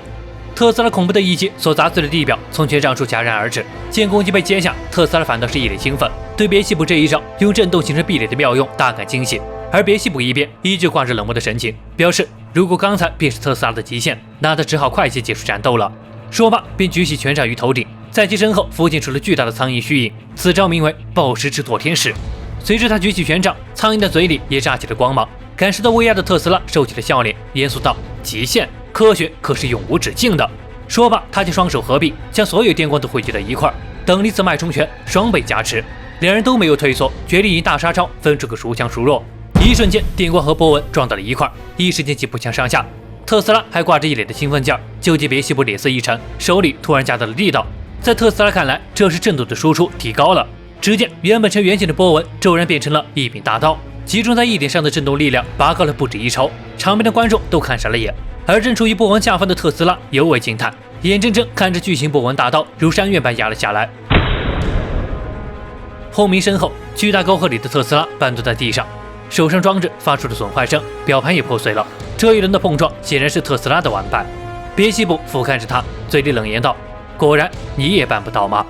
特斯拉恐怖的一击所砸碎的地表从拳杖处戛然而止，见攻击被接下，特斯拉反倒是一脸兴奋，对别西部这一招用震动形成壁垒的妙用大感惊喜。而别西部一边依旧挂着冷漠的神情，表示如果刚才便是特斯拉的极限，那他只好快些结束战斗了。说罢便举起拳杖于头顶，在其身后浮现出了巨大的苍蝇虚影，此招名为暴食之堕天使。随着他举起拳杖，苍蝇的嘴里也炸起了光芒。感受到威压的特斯拉收起了笑脸，严肃道：“极限，科学可是永无止境的。”说罢，他将双手合并，将所有电光都汇聚在一块，等离子脉冲拳双倍加持。两人都没有退缩，决定以大杀招分出个孰强孰弱。一瞬间，电光和波纹撞到了一块，一时间几步枪上下。特斯拉还挂着一脸的兴奋劲儿，就见别西部脸色一沉，手里突然加大了力道。在特斯拉看来，这是震动的输出提高了。只见原本呈圆形的波纹骤然变成了一柄大刀，集中在一点上的震动力量拔高了不止一筹，场边的观众都看傻了眼。而正处于波纹下方的特斯拉尤为惊叹，眼睁睁看着巨型波纹大刀如山岳般压了下来。轰鸣身后，巨大沟壑里的特斯拉半蹲在地上，手上装置发出了损坏声，表盘也破碎了。这一轮的碰撞显然是特斯拉的完败。别西部俯瞰着他，嘴里冷言道：“果然，你也办不到吗？”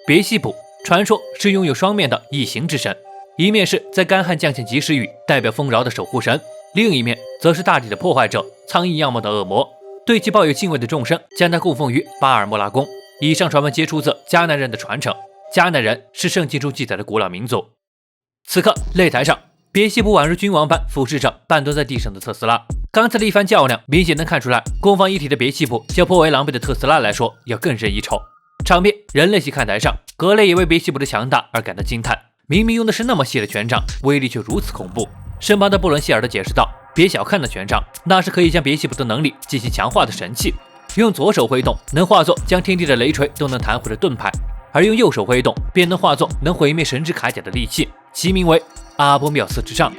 别西部传说是拥有双面的异形之神，一面是在干旱降下及时雨，代表丰饶的守护神；另一面则是大地的破坏者，苍蝇样貌的恶魔。对其抱有敬畏的众生将他供奉于巴尔莫拉宫。以上传闻皆出自迦南人的传承，迦南人是圣经中记载的古老民族。此刻擂台上，别西部宛如君王般俯视着半蹲在地上的特斯拉。刚才的一番较量，明显能看出来，攻防一体的别西部较颇为狼狈的特斯拉来说要更胜一筹。场边人类系看台上，格雷也为别西部的强大而感到惊叹。明明用的是那么细的权杖，威力却如此恐怖。身旁的布伦希尔德解释道：“别小看那权杖，那是可以将别西部的能力进行强化的神器。用左手挥动，能化作将天地的雷锤都能弹回的盾牌；而用右手挥动，便能化作能毁灭神之铠甲的利器，其名为阿波缪斯之杖。”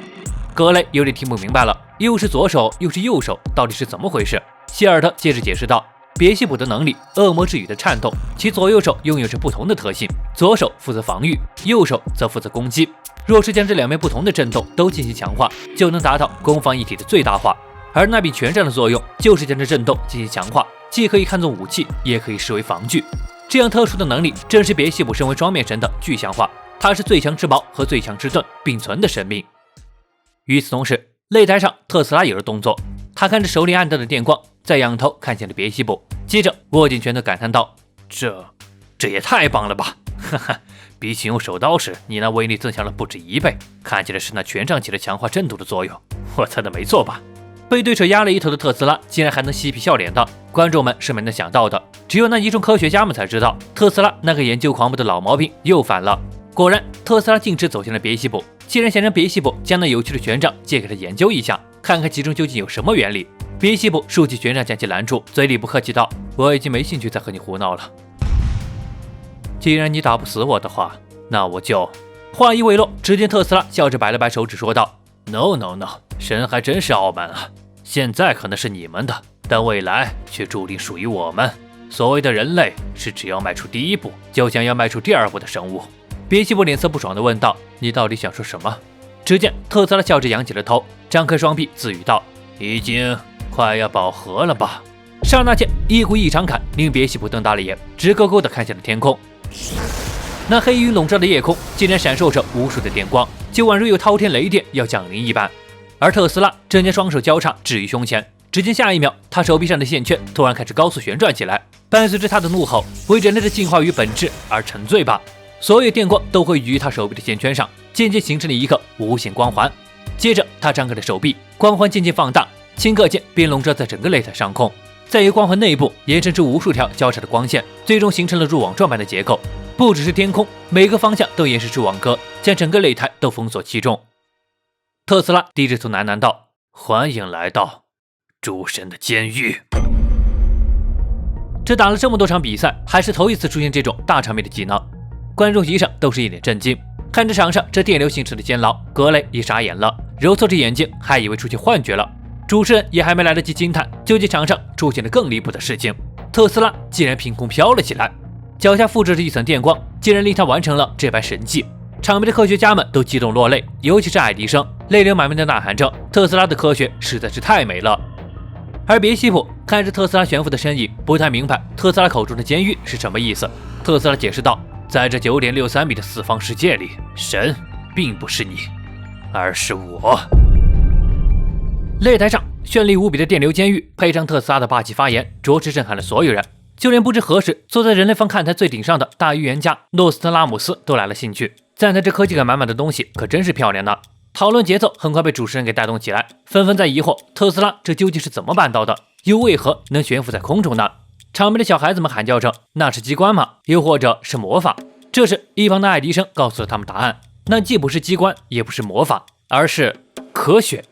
格雷有点听不明白了，又是左手又是右手，到底是怎么回事？希尔德接着解释道：“别西部的能力，恶魔之羽的颤动，其左右手拥有着不同的特性，左手负责防御，右手则负责攻击。若是将这两面不同的震动都进行强化，就能达到攻防一体的最大化。而那柄权杖的作用，就是将这震动进行强化，既可以看作武器，也可以视为防具。这样特殊的能力，正是别西部身为双面神的具象化。它是最强之矛和最强之盾并存的神命。”与此同时，擂台上特斯拉有了动作，他看着手里暗淡的电光，再仰头看见了别西部，接着握紧拳头感叹道：“这也太棒了吧！哈哈，比起用手刀时，你那威力增强了不止1倍，看起来是那权杖起了强化震动的作用。我猜的没错吧？”被对手压了一头的特斯拉竟然还能嬉皮笑脸的，观众们是没能想到的，只有那一众科学家们才知道，特斯拉那个研究狂魔的老毛病又犯了。果然，特斯拉径直走进了别西部，既然想让别西部将那有趣的权杖借给他研究一下，看看其中究竟有什么原理。别西部竖起权杖将其拦住，嘴里不客气道：“我已经没兴趣再和你胡闹了。既然你打不死我的话，那我就……”话音未落，只见特斯拉笑着摆了摆手指说道：“No， 神还真是傲慢啊！现在可能是你们的，但未来却注定属于我们。所谓的人类，是只要迈出第一步，就想要迈出第2步的生物。”别西部脸色不爽地问道：“你到底想说什么？”只见特斯拉笑着扬起了头，张开双臂自语道：“已经快要饱和了吧？”刹那间，一股异常感令别西部瞪大了眼，直勾勾地看向了天空。那黑云笼罩的夜空竟然闪烁着无数的电光，就宛如有滔天雷电要降临一般。而特斯拉正将双手交叉置于胸前，只见下一秒，他手臂上的线圈突然开始高速旋转起来，伴随着他的怒吼：“为人类的进化与本质而沉醉吧！”所有电光都汇聚于他手臂的线圈上，渐渐形成了一个无限光环。接着，他张开了手臂，光环渐渐放大，顷刻间便笼罩在整个擂台上空。再由光环内部延伸出无数条交叉的光线，最终形成了入网状般的结构。不只是天空，每个方向都延伸出网格，将整个擂台都封锁其中。特斯拉低着头喃喃道：“欢迎来到诸神的监狱。这打了这么多场比赛，还是头一次出现这种大场面的技能，观众席上都是一脸震惊。看着场上这电流形成的监牢，格雷也傻眼了，揉搓着眼睛，还以为出现幻觉了。主持人也还没来得及惊叹，就见场上出现了更离谱的事情，特斯拉竟然凭空飘了起来，脚下附着着一层电光，竟然令他完成了这般神迹。场边的科学家们都激动落泪，尤其是爱迪生，泪流满面的呐喊着：“特斯拉的科学实在是太美了。”而别西卜看着特斯拉悬浮的身影，不太明白特斯拉口中的监狱是什么意思。特斯拉解释道：“在这 9.63 米的四方世界里，神并不是你，而是我。”擂台上绚丽无比的电流监狱，配上特斯拉的霸气发言，着实震撼了所有人。就连不知何时坐在人类方看台最顶上的大预言家诺斯特拉姆斯都来了兴趣，赞叹这科技感满满的东西可真是漂亮呢。讨论节奏很快被主持人给带动起来，纷纷在疑惑特斯拉这究竟是怎么办到的，又为何能悬浮在空中呢？场边的小孩子们喊叫着：“那是机关吗？又或者是魔法？”这时一旁的爱迪生告诉了他们答案，那既不是机关，也不是魔法，而是科学。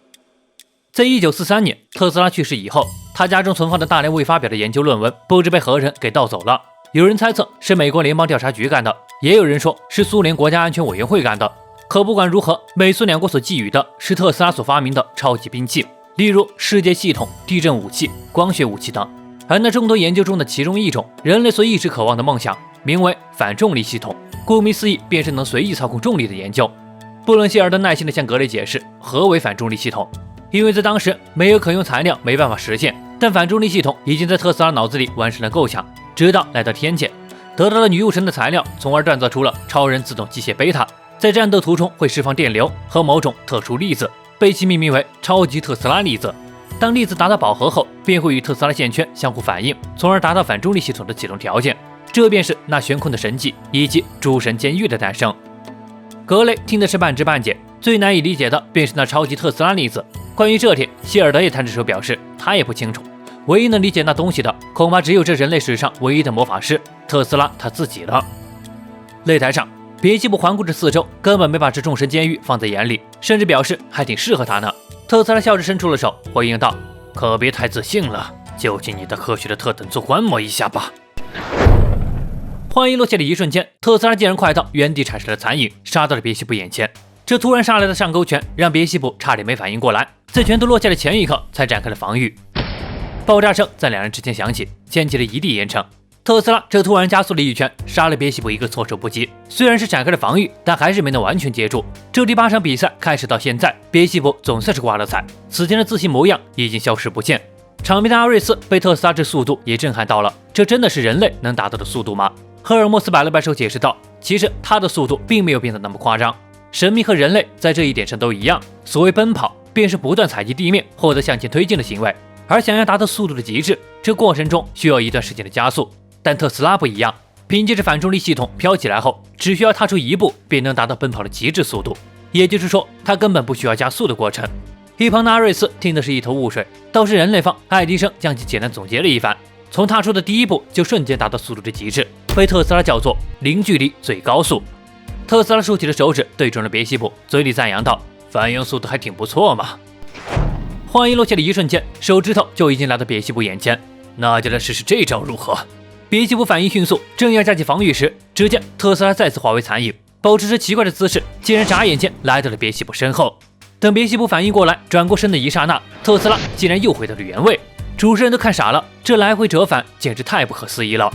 在1943年特斯拉去世以后，他家中存放的大量未发表的研究论文不知被何人给盗走了。有人猜测是美国联邦调查局干的，也有人说是苏联国家安全委员会干的。可不管如何，美苏两国所觊觎的是特斯拉所发明的超级兵器，例如世界系统、地震武器、光学武器等。而那众多研究中的其中一种，人类所一直渴望的梦想，名为反重力系统。顾名思义，便是能随意操控重力的研究。布伦希尔德耐心地向格雷解释何为反重力系统，因为在当时没有可用材料，没办法实现。但反重力系统已经在特斯拉脑子里完成了构想，直到来到天界，得到了女巫神的材料，从而锻造出了超人自动机械贝塔，在战斗途中会释放电流和某种特殊粒子，被其命名为超级特斯拉粒子。当粒子达到饱和后，便会与特斯拉线圈相互反应，从而达到反重力系统的启动条件。这便是那悬空的神迹以及诸神监狱的诞生。格雷听的是半知半解，最难以理解的便是那超级特斯拉粒子。关于这点，希尔德也摊着手表示他也不清楚，唯一能理解那东西的，恐怕只有这人类史上唯一的魔法师特斯拉他自己了。擂台上，别西卜环顾着四周，根本没把这众神监狱放在眼里，甚至表示还挺适合他呢。特斯拉笑着伸出了手，回应道：“可别太自信了，就尽你的科学的特等做观摩一下吧。”话音落下的一瞬间，特斯拉竟然快到原地产生了残影，杀到了别西卜眼前。这突然杀来的上勾拳让别西卜差点没反应过来，在拳头落下的前一刻才展开了防御。爆炸声在两人之间响起，溅起了一地烟尘。特斯拉这突然加速了一拳，杀了别西卜一个措手不及。虽然是展开了防御，但还是没能完全接住。这第8场比赛开始到现在，别西卜总算是挂了彩，此前的自信模样已经消失不见。场边的阿瑞斯被特斯拉这速度也震撼到了，这真的是人类能达到的速度吗？赫尔墨斯摆了摆手解释道：“其实他的速度并没有变得那么夸张，神秘和人类在这一点上都一样。所谓奔跑，便是不断踩击地面获得向前推进的行为，而想要达到速度的极致，这过程中需要一段时间的加速。但特斯拉不一样，凭借着反重力系统飘起来后，只需要踏出一步便能达到奔跑的极致速度，也就是说，他根本不需要加速的过程。”一旁的阿瑞斯听的是一头雾水，倒是人类方爱迪生将其简单总结了一番，从踏出的第一步就瞬间达到速度的极致，被特斯拉叫做零距离最高速。特斯拉竖起了手指对准了别西卜，嘴里赞扬道：“反应速度还挺不错嘛。”话音落下的一瞬间，手指头就已经来到别西卜眼前，那就来试试这招如何？别西卜反应迅速，正要架起防御时，只见特斯拉再次化为残影，保持着奇怪的姿势，竟然眨眼间来到了别西卜身后。等别西卜反应过来，转过身的一刹那，特斯拉竟然又回到了原位。主持人都看傻了，这来回折返简直太不可思议了。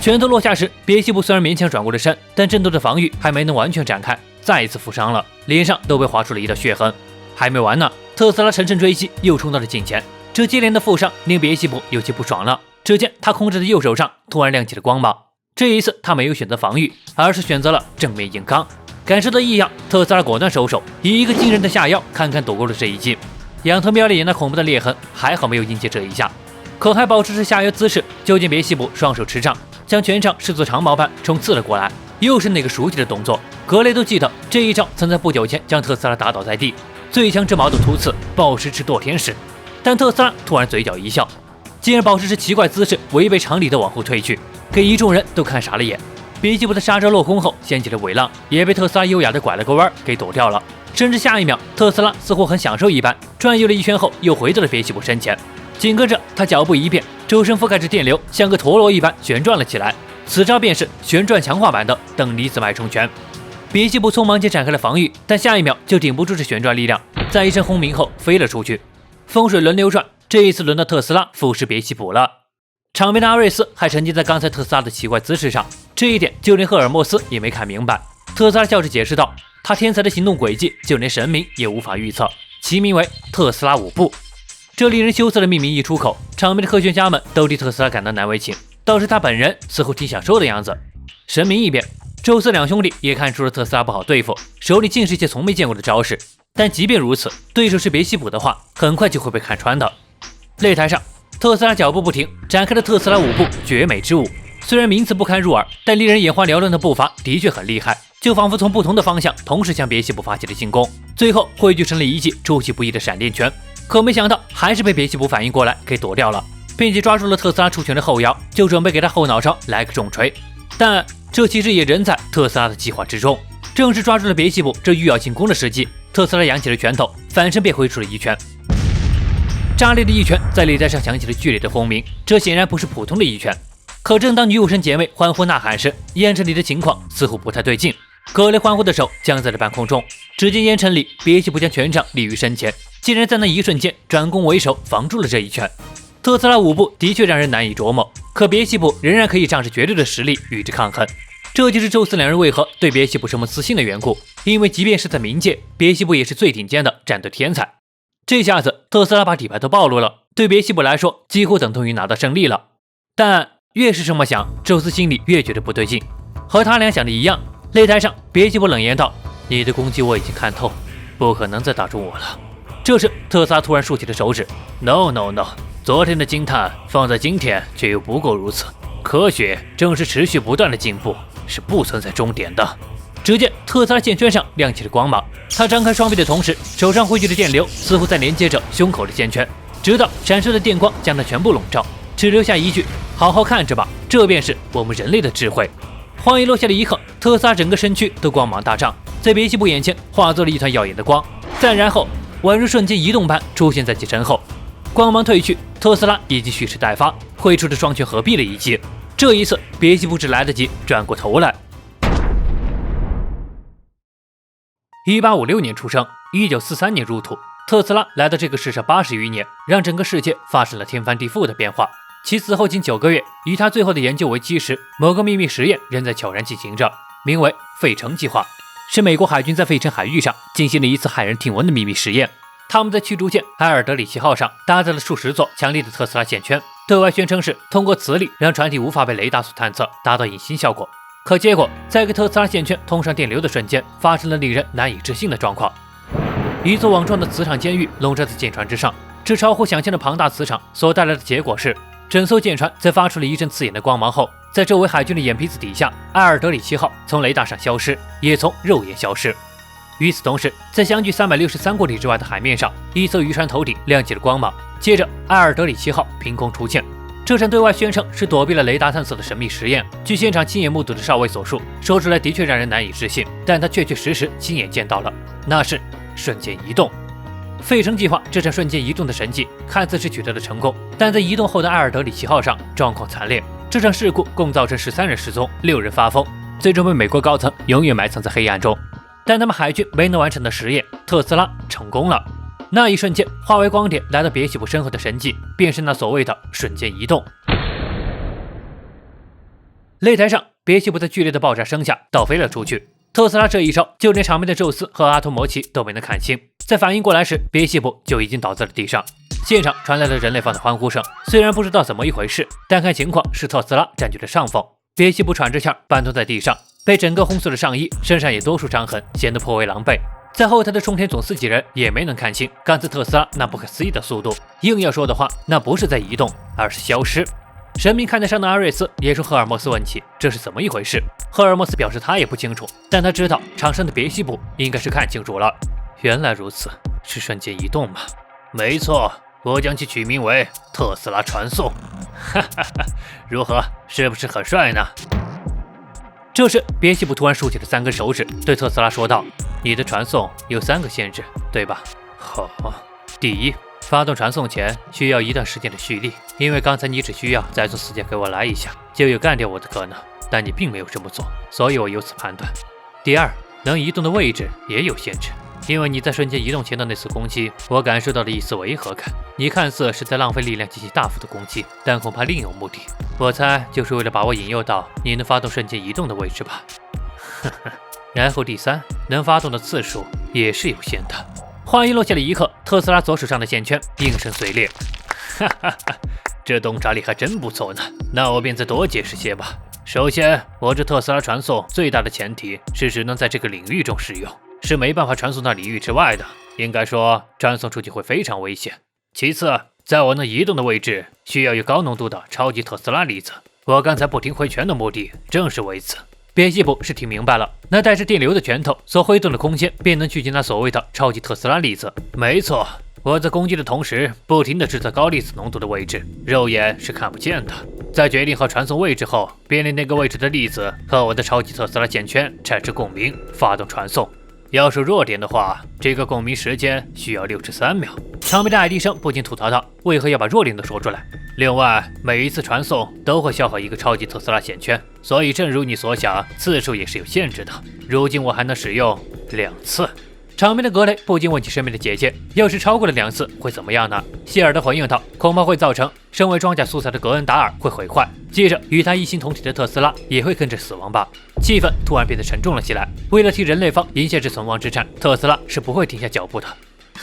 拳头落下时，别西卜虽然勉强转过了身，但阵斗的防御还没能完全展开，再一次负伤了，脸上都被划出了一道血痕。还没完呢，特斯拉乘胜追击，又冲到了近前。这接连的负伤令别西卜有些不爽了。只见他控制的右手上突然亮起了光芒，这一次他没有选择防御，而是选择了正面硬刚。感受到异样，特斯拉果断收手，以一个惊人的下腰堪堪躲过了这一击。仰头瞄了眼那恐怖的裂痕，还好没有应接这一下，可还保持着下腰姿势。就见别西卜双手持杖，将全场视作长矛般冲刺了过来，又是那个熟悉的动作。格雷都记得这一招曾在不久前将特斯拉打倒在地，最强之矛的突刺，暴食之堕天使。但特斯拉突然嘴角一笑，竟然保持着奇怪姿势，违背常理的往后退去，给一众人都看傻了眼。别西卜的杀招落空后，掀起了尾浪，也被特斯拉优雅的拐了个弯给躲掉了。甚至下一秒，特斯拉似乎很享受一般，转悠了一圈后又回到了别西卜身前。紧跟着，他脚步一变，周身覆盖着电流，像个陀螺一般旋转了起来。此招便是旋转强化版的等离子脉冲拳。别西卜匆忙间展开了防御，但下一秒就顶不住这旋转力量，在一声轰鸣后飞了出去。风水轮流转，这一次轮到特斯拉腐蚀别西卜了。场边的阿瑞斯还沉浸在刚才特斯拉的奇怪姿势上，这一点就连赫尔墨斯也没看明白。特斯拉笑着解释道：“他天才的行动轨迹，就连神明也无法预测，其名为特斯拉5步。”这令人羞涩的命名一出口，场边的科学家们都替特斯拉感到难为情，倒是他本人似乎挺享受的样子。神明一边，宙斯两兄弟也看出了特斯拉不好对付，手里尽是一些从没见过的招式。但即便如此，对手是别西卜的话，很快就会被看穿的。擂台上，特斯拉脚步不停，展开了特斯拉5步绝美之舞。虽然名词不堪入耳，但令人眼花缭乱的步伐的确很厉害，就仿佛从不同的方向同时向别西卜发起了进攻，最后汇聚成了一记出其不意的闪电拳。可没想到，还是被别西卜反应过来给躲掉了，并且抓住了特斯拉出拳的后腰，就准备给他后脑勺来个重锤。但这其实也仍在特斯拉的计划之中。正是抓住了别西卜这欲要进攻的时机，特斯拉扬起了拳头，反身便挥出了一拳。炸裂的一拳在擂台上响起了剧烈的轰鸣，这显然不是普通的一拳。可正当女武神姐妹欢呼呐喊时，烟尘里的情况似乎不太对劲。格雷欢呼的手僵在了半空中，只见烟尘里别西卜将拳掌立于身前，竟然在那一瞬间转攻为守，防住了这一拳。特斯拉5步的确让人难以琢磨，可别西卜仍然可以仗着绝对的实力与之抗衡。这就是宙斯两人为何对别西卜这么自信的缘故，因为即便是在冥界，别西卜也是最顶尖的战斗天才。这下子特斯拉把底牌都暴露了，对别西卜来说几乎等同于拿到胜利了。但越是这么想，宙斯心里越觉得不对劲。和他俩想的一样，擂台上别西卜冷言道：“你的攻击我已经看透，不可能再打中我了。”这时特斯拉突然竖起了手指 ：“No No No， 昨天的惊叹放在今天却又不够如此。科学正是持续不断的进步，是不存在终点的。”只见特斯拉剑圈上亮起了光芒，他张开双臂的同时，手上汇聚的电流似乎在连接着胸口的剑圈，直到闪烁的电光将它全部笼罩，只留下一句：“好好看着吧，这便是我们人类的智慧。”话音落下的一刻，特斯拉整个身躯都光芒大涨，在别西卜眼前化作了一团耀眼的光，再然后宛如瞬间移动般出现在其身后。光芒褪去，特斯拉已经蓄势待发，挥出的双拳合璧了一击。这一次，别西卜只来得及转过头来。1856年出生，1943年入土。特斯拉来到这个世上80余年，让整个世界发生了天翻地覆的变化。其死后仅9个月，以他最后的研究为基石，某个秘密实验仍在悄然进行着，名为费城计划，是美国海军在费城海域上进行了一次骇人听闻的秘密实验。他们在驱逐舰埃尔德里奇号上搭载了数十座强力的特斯拉线圈，对外宣称是通过磁力让船体无法被雷达所探测，达到隐形效果。可结果在给特斯拉线圈通上电流的瞬间，发生了令人难以置信的状况。一座网状的磁场监狱笼罩在舰船之上，这超乎想象的庞大磁场所带来的结果是，整艘舰船在发出了一阵刺眼的光芒后，在周围海军的眼皮子底下，埃尔德里奇号从雷达上消失，也从肉眼消失。与此同时，在相距363公里之外的海面上，一艘渔船头顶亮起了光芒，接着埃尔德里奇号凭空出现。这场对外宣称是躲避了雷达探测的神秘实验，据现场亲眼目睹的少尉所述，说出来的确让人难以置信，但他确确实实亲眼见到了，那是瞬间移动。费城计划这场瞬间移动的神迹看似是取得了成功，但在移动后的埃尔德里奇号上状况惨烈。这场事故共造成13人失踪，6人发疯，最终被美国高层永远埋藏在黑暗中。但他们海军没能完成的实验，特斯拉成功了。那一瞬间，化为光点来到别西卜身后的神迹，便是那所谓的瞬间移动。擂台上，别西卜在剧烈的爆炸声下倒飞了出去。特斯拉这一招，就连场面的宙斯和阿托摩奇都没能看清。在反应过来时，别西卜就已经倒在了地上。现场传来了人类方的欢呼声，虽然不知道怎么一回事，但看情况是特斯拉占据了上风。别西卜喘着气儿半蹲在地上，被整个红色的上衣，身上也多处伤痕，显得颇为狼狈。在后台的冲田总司几人也没能看清刚才特斯拉那不可思议的速度，硬要说的话，那不是在移动，而是消失。神明看台上的阿瑞斯也冲赫尔墨斯问起这是怎么一回事。赫尔墨斯表示他也不清楚，但他知道场上的别西卜应该是看清楚了。原来如此，是瞬间移动吗？没错，我将其取名为特斯拉传送。哈哈哈，如何，是不是很帅呢？这时，别西卜突然竖起了3根手指，对特斯拉说道：“你的传送有3个限制，对吧？好，第一，发动传送前需要一段时间的蓄力，因为刚才你只需要再从4阶给我来一下，就有干掉我的可能，但你并没有这么做，所以我由此判断。第二，能移动的位置也有限制。”因为你在瞬间移动前的那次攻击，我感受到了一丝违和感。你看似是在浪费力量进行大幅的攻击，但恐怕另有目的。我猜就是为了把我引诱到你能发动瞬间移动的位置吧。呵呵。然后第三，能发动的次数也是有限的。话音落下的一刻，特斯拉左手上的线圈应声碎裂。哈哈哈，这洞察力还真不错呢。那我便再多解释些吧。首先，我这特斯拉传送最大的前提是只能在这个领域中使用。是没办法传送到领域之外的，应该说传送出去会非常危险。其次，在我能移动的位置，需要有高浓度的超级特斯拉粒子。我刚才不停挥拳的目的正是为此。别西卜是听明白了，那带着电流的拳头所挥动的空间，便能聚集那所谓的超级特斯拉粒子。没错，我在攻击的同时，不停地制造高粒子浓度的位置，肉眼是看不见的。在决定好传送位置后，便令那个位置的粒子和我的超级特斯拉线圈产生共鸣，发动传送。要是弱点的话，这个共鸣时间需要6至3秒。场边的爱迪生不禁吐槽道：“为何要把弱点都说出来？”另外，每一次传送都会消耗一个超级特斯拉线圈，所以正如你所想，次数也是有限制的。如今我还能使用2次。场边的格雷不禁问起身边的姐姐：“要是超过了2次会怎么样呢？”希尔德回应道：“恐怕会造成身为装甲素材的格恩达尔会毁坏，接着与他异形同体的特斯拉也会跟着死亡吧。”气氛突然变得沉重了起来。为了替人类方赢下这存亡之战，特斯拉是不会停下脚步的。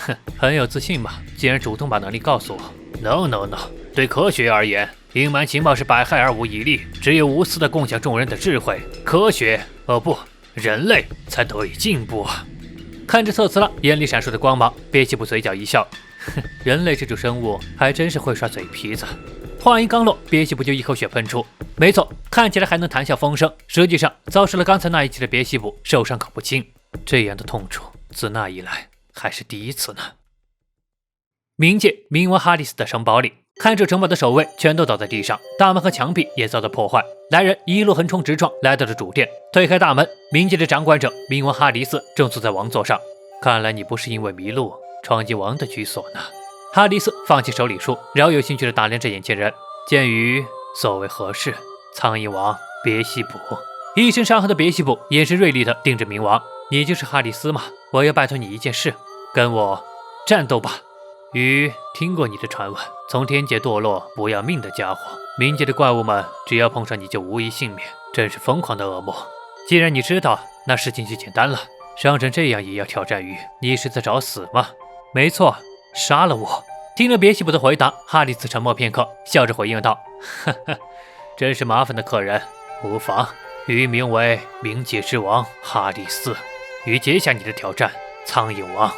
哼，很有自信吧？竟然主动把能力告诉我。No， 对科学而言，隐瞒情报是百害而无一利，只有无私的共享众人的智慧，科学不，人类才得以进步啊！看着特斯拉眼里闪烁的光芒，别西卜嘴角一笑，哼，人类这种生物还真是会耍嘴皮子。话音刚落，别西卜就一口血喷出。没错，看起来还能谈笑风生，实际上遭受了刚才那一击的别西卜受伤可不轻。这样的痛楚，自那以来还是第一次呢。冥界冥王哈里斯的城堡里，看着城堡的守卫全都倒在地上，大门和墙壁也遭到破坏。来人一路横冲直撞，来到了主殿，推开大门，冥界的掌管者冥王哈里斯正坐在王座上。看来你不是因为迷路闯进王的居所呢。哈里斯放弃手里书，饶有兴趣地打量着眼前人。鉴于所谓何事，苍蝇王别西卜。一身伤痕的别西卜眼神锐利地盯着冥王：“你就是哈里斯吗？我要拜托你一件事，跟我战斗吧。”鱼听过你的传闻，从天界堕落不要命的家伙，冥界的怪物们只要碰上你就无一幸免，真是疯狂的恶魔。既然你知道，那事情就简单了。伤成这样也要挑战鱼，你是在找死吗？没错，杀了我。听了别西卜的回答，哈里斯沉默片刻，笑着回应道：“呵呵，真是麻烦的客人，无妨。鱼名为冥界之王哈里斯，鱼接下你的挑战，苍蝇王。”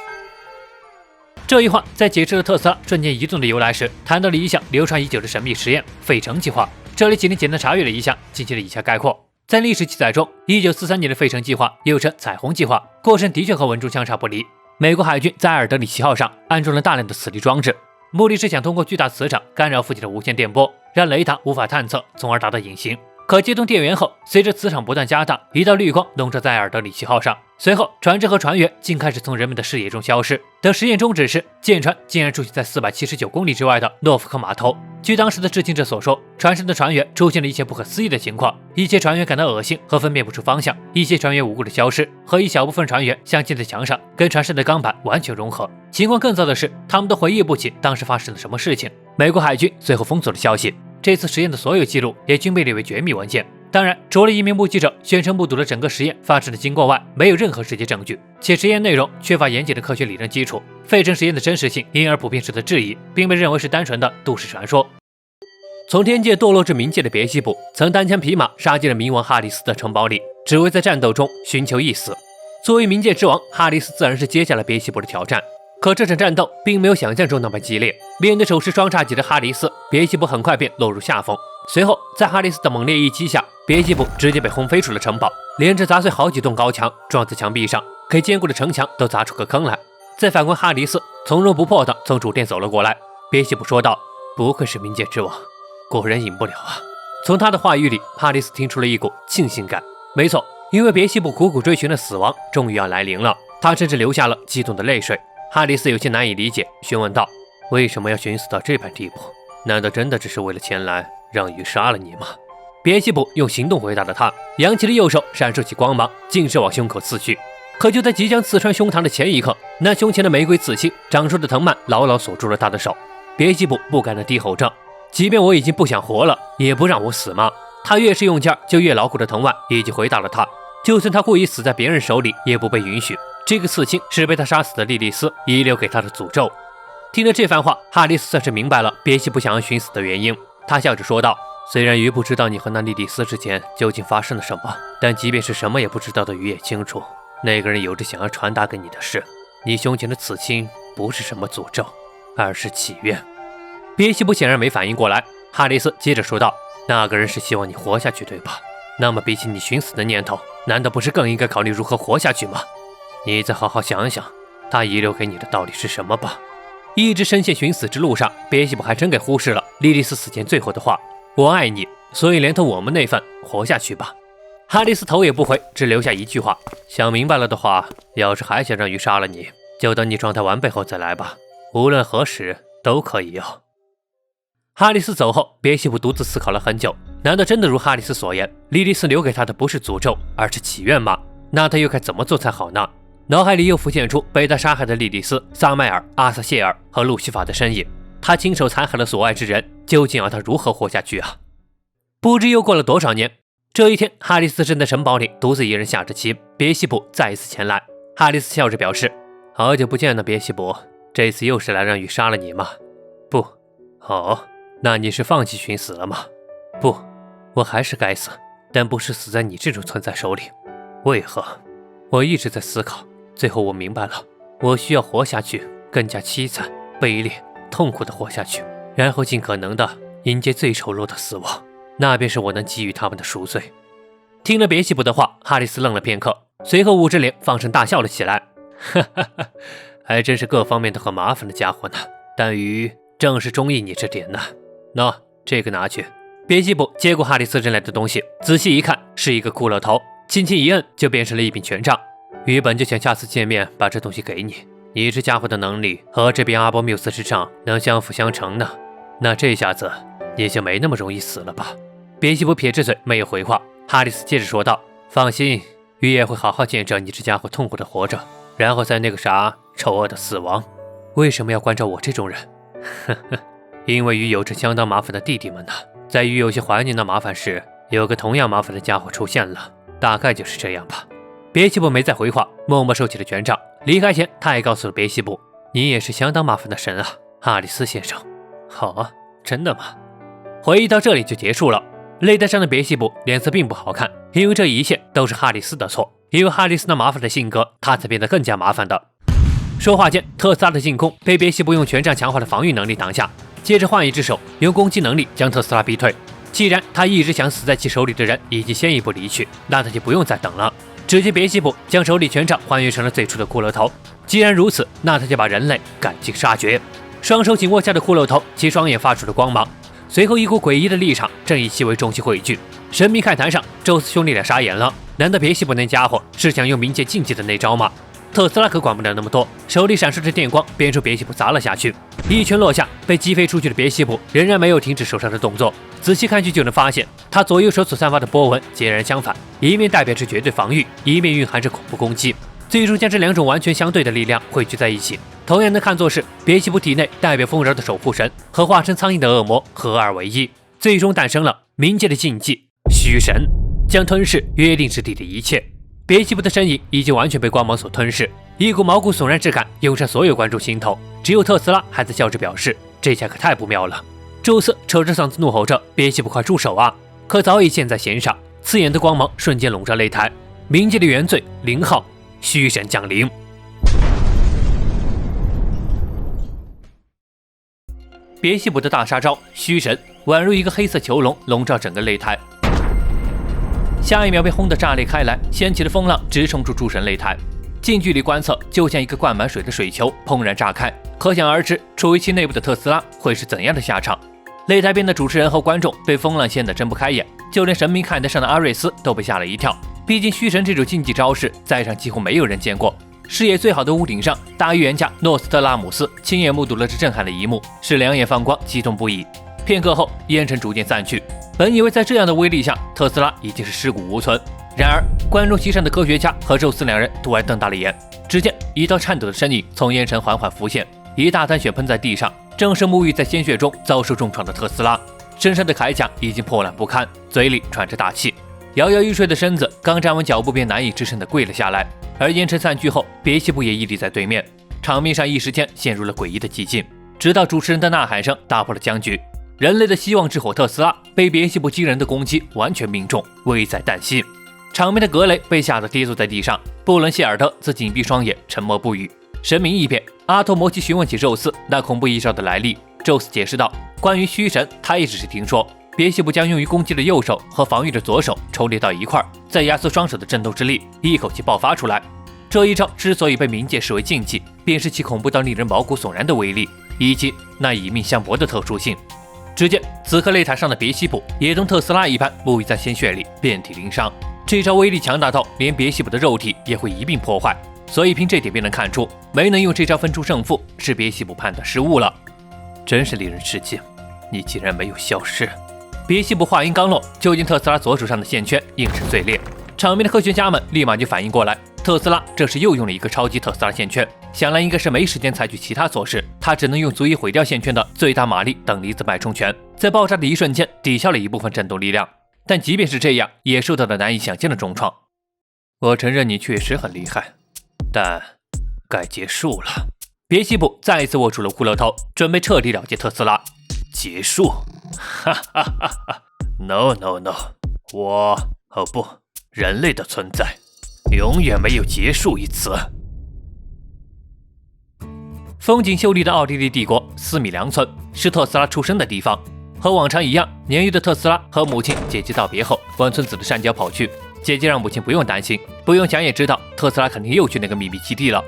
这一话在解释了特斯拉瞬间移动的由来时，谈到了一项流传已久的神秘实验——费城计划。这里请您简单查阅了一下，进行了以下概括。在历史记载中，1943年的费城计划又称彩虹计划，过程的确和文中相差不离。美国海军在埃尔德里奇号上安装了大量的磁力装置，目的是想通过巨大磁场干扰附近的无线电波，让雷达无法探测，从而达到隐形。可接通电源后，随着磁场不断加大，一道绿光笼罩在埃尔德里奇号上，随后船只和船员竟开始从人们的视野中消失。等实验终止时，舰船竟然出现在479公里之外的诺福克码头。据当时的知情者所说，船上的船员出现了一些不可思议的情况，一些船员感到恶心和分辨不出方向，一些船员无故的消失，和一小部分船员像建在墙上，跟船上的钢板完全融合。情况更糟的是，他们都回忆不起当时发生了什么事情。美国海军最后封锁了消息。这次实验的所有记录也均被列为绝密文件。当然，除了一名目击者宣称目睹了整个实验发生的经过外，没有任何实际证据，且实验内容缺乏严谨的科学理论基础。费城实验的真实性因而普遍受到质疑，并被认为是单纯的都市传说。从天界堕落至冥界的别西卜，曾单枪匹马杀进了冥王哈里斯的城堡里，只为在战斗中寻求一死。作为冥界之王，哈里斯自然是接下了别西卜的挑战。可这场战斗并没有想象中那么激烈，面对手持双叉戟的哈里斯，别西卜很快便落入下风。随后，在哈里斯的猛烈一击下，别西卜直接被轰飞出了城堡，连着砸碎好几栋高墙，撞在墙壁上，给坚固的城墙都砸出个坑来。再反观哈里斯，从容不迫地从主殿走了过来。别西卜说道：“不愧是冥界之王，果然赢不了啊。”从他的话语里，哈里斯听出了一股庆幸感。没错，因为别西卜苦苦追寻的死亡终于要来临了，他甚至流下了激动的泪水。哈里斯有些难以理解，询问道：“为什么要寻死到这般地步？难道真的只是为了前来让鱼杀了你吗？”别西卜用行动回答了他，扬起的右手闪烁起光芒，径直往胸口刺去。可就在即将刺穿胸膛的前一刻，那胸前的玫瑰刺青长出的藤蔓牢牢锁住了他的手。别西卜不甘地低吼着：“即便我已经不想活了，也不让我死吗？”他越是用劲，就越牢固的藤蔓已经回答了他，就算他故意死在别人手里，也不被允许。这个刺青是被他杀死的莉莉丝遗留给他的诅咒。听了这番话，哈里斯算是明白了别西卜想要寻死的原因。他笑着说道：“虽然鱼不知道你和那莉莉丝之间究竟发生了什么，但即便是什么也不知道的鱼也清楚，那个人有着想要传达给你的事。你胸前的刺青不是什么诅咒，而是祈愿。”别西卜显然没反应过来，哈里斯接着说道：“那个人是希望你活下去，对吧？那么比起你寻死的念头，难道不是更应该考虑如何活下去吗？你再好好想想，他遗留给你的到底是什么吧。”一直深陷寻死之路上，别西卜还真给忽视了莉莉丝死前最后的话：“我爱你，所以连同我们那份活下去吧。”哈里斯头也不回，只留下一句话：“想明白了的话，要是还想让鱼杀了你，就等你状态完备后再来吧，无论何时都可以哦。”哈里斯走后，别西卜独自思考了很久，难道真的如哈里斯所言，莉莉丝留给他的不是诅咒，而是祈愿吗？那他又该怎么做才好呢？脑海里又浮现出被他杀害的莉莉丝、萨迈尔、阿瑟谢尔和路西法的身影。他亲手残害了所爱之人，究竟要他如何活下去啊？不知又过了多少年，这一天，哈里斯正在城堡里独自一人下着棋，别西卜再一次前来。哈里斯笑着表示：“好久不见了，别西卜，这次又是来让鱼杀了你吗？”“不。”“哦，那你是放弃寻死了吗？”“不，我还是该死，但不是死在你这种存在手里。”“为何？”“我一直在思考，最后我明白了，我需要活下去，更加凄惨、卑劣、痛苦地活下去，然后尽可能地迎接最丑陋的死亡，那便是我能给予他们的赎罪。”听了别西卜的话，哈里斯愣了片刻，随后捂着脸放声大笑了起来：“哈哈哈，还真是各方面都很麻烦的家伙呢，但鱼正是中意你这点呢。那这个拿去。”别西卜接过哈里斯扔来的东西，仔细一看，是一个骷髅头，轻轻一摁，就变成了一柄权杖。鱼本就想下次见面把这东西给你，你这家伙的能力和这柄阿波缪斯之杖能相辅相成呢，那这下子也就没那么容易死了吧。别西卜撇着嘴没有回话。哈里斯接着说道：“放心，鱼也会好好见证你这家伙痛苦的活着，然后在那个啥丑恶的死亡。为什么要关照我这种人？呵呵，因为鱼有着相当麻烦的弟弟们呢。在鱼有些怀念那麻烦时，有个同样麻烦的家伙出现了，大概就是这样吧。”别西卜没再回话，默默收起了权杖。离开前，他也告诉了别西卜：“你也是相当麻烦的神啊，哈里斯先生。”“好啊，真的吗？”回忆到这里就结束了。擂台上的别西卜脸色并不好看，因为这一切都是哈里斯的错，因为哈里斯那麻烦的性格，他才变得更加麻烦的。说话间，特斯拉的进攻被别西卜用权杖强化的防御能力挡下，接着换一只手用攻击能力将特斯拉逼退。既然他一直想死在其手里的人已经先一步离去，那他就不用再等了。只见别西卜将手里权杖还原成了最初的骷髅头。既然如此，那他就把人类赶尽杀绝。双手紧握下的骷髅头，其双眼发出了光芒。随后，一股诡异的力场正以其为中心汇聚。神秘看台上，宙斯兄弟俩傻眼了。难道别西卜那家伙是想用冥界禁忌的那招吗？特斯拉可管不了那么多，手里闪烁着电光，便朝别西卜砸了下去。一拳落下，被击飞出去的别西卜仍然没有停止手上的动作。仔细看去就能发现，他左右手所散发的波纹截然相反，一面代表着绝对防御，一面蕴含着恐怖攻击。最终将这两种完全相对的力量汇聚在一起，同样能看作是别西卜体内代表丰饶的守护神和化身苍蝇的恶魔合二为一，最终诞生了冥界的禁忌虚神，将吞噬约定之地的一切。别西卜的身影已经完全被光芒所吞噬，一股毛骨悚然之感涌上所有观众心头。只有特斯拉还在笑着表示：“这下可太不妙了。”宙斯扯着嗓子怒吼着：“别西卜，快住手啊！”可早已箭在弦上，刺眼的光芒瞬间笼罩擂台。冥界的原罪0号虚神降临。别西卜的大杀招虚神宛如一个黑色囚笼，笼罩整个擂台。下一秒被轰得炸裂开来，掀起的风浪直冲出诸神擂台。近距离观测，就像一个灌满水的水球砰然炸开，可想而知，处于其内部的特斯拉会是怎样的下场。擂台边的主持人和观众被风浪掀得睁不开眼，就连神明看台上的阿瑞斯都被吓了一跳。毕竟虚神这种竞技招式在场几乎没有人见过。视野最好的屋顶上，大预言家诺斯特拉姆斯亲眼目睹了这震撼的一幕，是两眼放光，激动不已。片刻后，烟尘逐渐散去。本以为在这样的威力下，特斯拉已经是尸骨无存，然而观众席上的科学家和宙斯两人突然瞪大了眼。只见一道颤抖的身影从烟尘缓缓浮现，一大滩血喷在地上，正是沐浴在鲜血中遭受重创的特斯拉。身上的铠甲已经破烂不堪，嘴里喘着大气，摇摇欲睡的身子刚站稳脚步便难以置信地跪了下来。而烟尘散去后，别西卜也屹立在对面，场面上一时间陷入了诡异的寂静，直到主持人的呐喊声打破了僵局。人类的希望之火特斯拉被别西卜惊人的攻击完全命中，危在旦夕。场面的格雷被吓得跌坐在地上，布伦希尔德则紧闭双眼，沉默不语。神明一边，阿托摩奇询问起宙斯那恐怖异兆的来历。宙斯解释道，关于虚神，他也只是听说别西卜将用于攻击的右手和防御的左手抽离到一块，再压缩双手的震动之力，一口气爆发出来。这一招之所以被冥界视为禁忌，便是其恐怖到令人毛骨悚然的威力，以及那以命相搏的特殊性。只见此刻擂台上的别西卜也同特斯拉一般沐浴在鲜血里，遍体鳞伤。这招威力强大到连别西卜的肉体也会一并破坏，所以凭这点便能看出，没能用这招分出胜负是别西卜判断失误了。真是令人吃惊，你竟然没有消失！别西卜话音刚落，就见特斯拉左手上的线圈应声碎裂。场面的科学家们立马就反应过来，特斯拉这是又用了一个超级特斯拉线圈，想来应该是没时间采取其他措施，他只能用足以毁掉线圈的最大马力等离子脉冲拳，在爆炸的一瞬间抵消了一部分震动力量。但即便是这样，也受到了难以想象的重创。我承认你确实很厉害，但该结束了。别西卜再一次握住了骷髅头，准备彻底了结特斯拉。结束？哈哈哈哈 ！No No No！ 不，人类的存在永远没有结束一词。风景秀丽的奥地利帝国斯米良村是特斯拉出生的地方。和往常一样，年幼的特斯拉和母亲姐姐道别后，往村子的山脚跑去。姐姐让母亲不用担心，不用想也知道特斯拉肯定又去那个秘密基地了。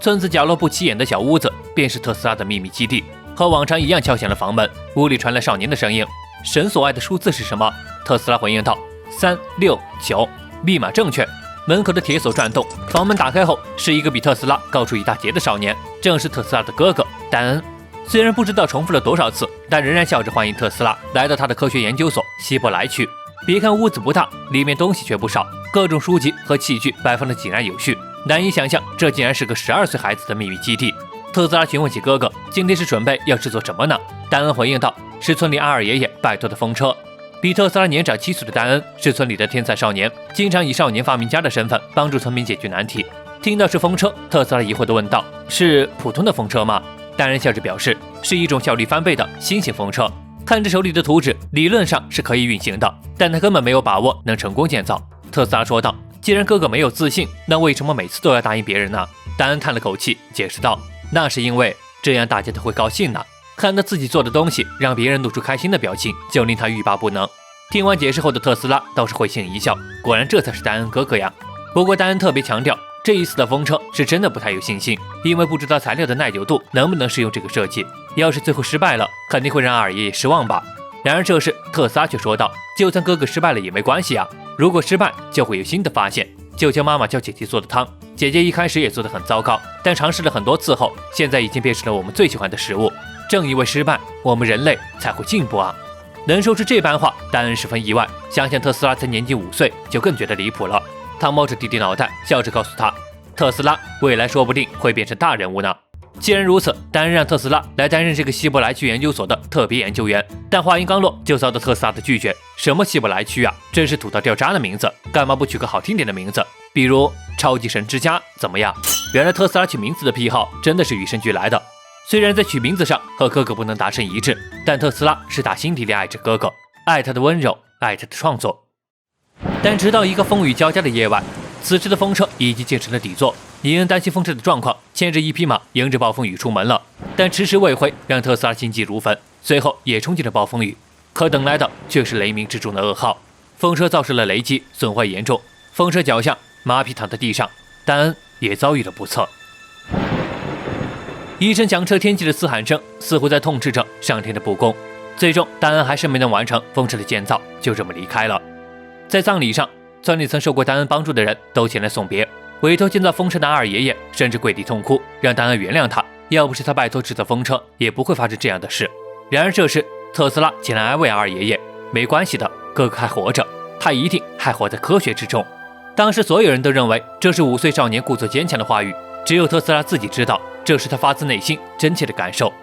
村子角落不起眼的小屋子便是特斯拉的秘密基地。和往常一样敲响了房门，屋里传来少年的声音：“神所爱的数字是什么？”特斯拉回应道：“369，密码正确。”门口的铁锁转动，房门打开后，是一个比特斯拉高出一大截的少年，正是特斯拉的哥哥丹恩。虽然不知道重复了多少次，但仍然笑着欢迎特斯拉来到他的科学研究所希伯来区。别看屋子不大，里面东西却不少，各种书籍和器具摆放的井然有序，难以想象这竟然是个12岁孩子的秘密基地。特斯拉询问起哥哥今天是准备要制作什么呢？丹恩回应道：“是村里阿尔爷爷拜托的风车。”比特斯拉年长7岁的丹恩是村里的天才少年，经常以少年发明家的身份帮助村民解决难题。听到是风车，特斯拉疑惑地问道：“是普通的风车吗？”丹恩笑着表示，是一种效率翻倍的新型风车。看着手里的图纸，理论上是可以运行的，但他根本没有把握能成功建造。特斯拉说道：“既然哥哥没有自信，那为什么每次都要答应别人呢？”丹恩叹了口气，解释道：“那是因为这样大家都会高兴呢。看到自己做的东西让别人露出开心的表情，就令他欲罢不能。”听完解释后的特斯拉倒是会心一笑，果然这才是丹恩哥哥呀。不过丹恩特别强调，这一次的风车是真的不太有信心，因为不知道材料的耐久度能不能适用这个设计。要是最后失败了，肯定会让二爷爷失望吧。然而这时特斯拉却说道：“就算哥哥失败了也没关系啊，如果失败就会有新的发现。就像妈妈教姐姐做的汤，姐姐一开始也做得很糟糕，但尝试了很多次后，现在已经变成了我们最喜欢的食物。正因为失败，我们人类才会进步啊。”能说出这般话，丹恩十分意外，想想特斯拉才年仅5岁，就更觉得离谱了。他摸着弟弟脑袋，笑着告诉他，特斯拉未来说不定会变成大人物呢。既然如此，丹恩让特斯拉来担任这个希伯来区研究所的特别研究员。但话音刚落，就遭到特斯拉的拒绝。什么希伯来区啊，真是土到掉渣的名字，干嘛不取个好听点的名字？比如超级神之家怎么样？原来特斯拉取名字的癖好真的是与生俱来的。虽然在取名字上和哥哥不能达成一致，但特斯拉是打心底里爱着哥哥，爱他的温柔，爱他的创作。但直到一个风雨交加的夜晚，此时的风车已经建成了底座。尼恩担心风车的状况，牵着一匹马迎着暴风雨出门了，但迟迟未回，让特斯拉心急如焚，随后也冲进了暴风雨。可等来的却是雷鸣之中的噩耗，风车遭受了雷击，损坏严重。风车脚下，马匹躺在地上，丹恩也遭遇了不测。一声响彻天际的嘶喊声，似乎在痛斥着上天的不公。最终，丹恩还是没能完成风车的建造，就这么离开了。在葬礼上，村里曾受过丹恩帮助的人都前来送别，委托建造风车的二爷爷甚至跪地痛哭，让丹恩原谅他。要不是他拜托制造风车，也不会发生这样的事。然而这时特斯拉前来安慰二爷爷，没关系的，哥哥还活着，他一定还活在科学之中。当时所有人都认为这是5岁少年故作坚强的话语，只有特斯拉自己知道，这是他发自内心真切的感受。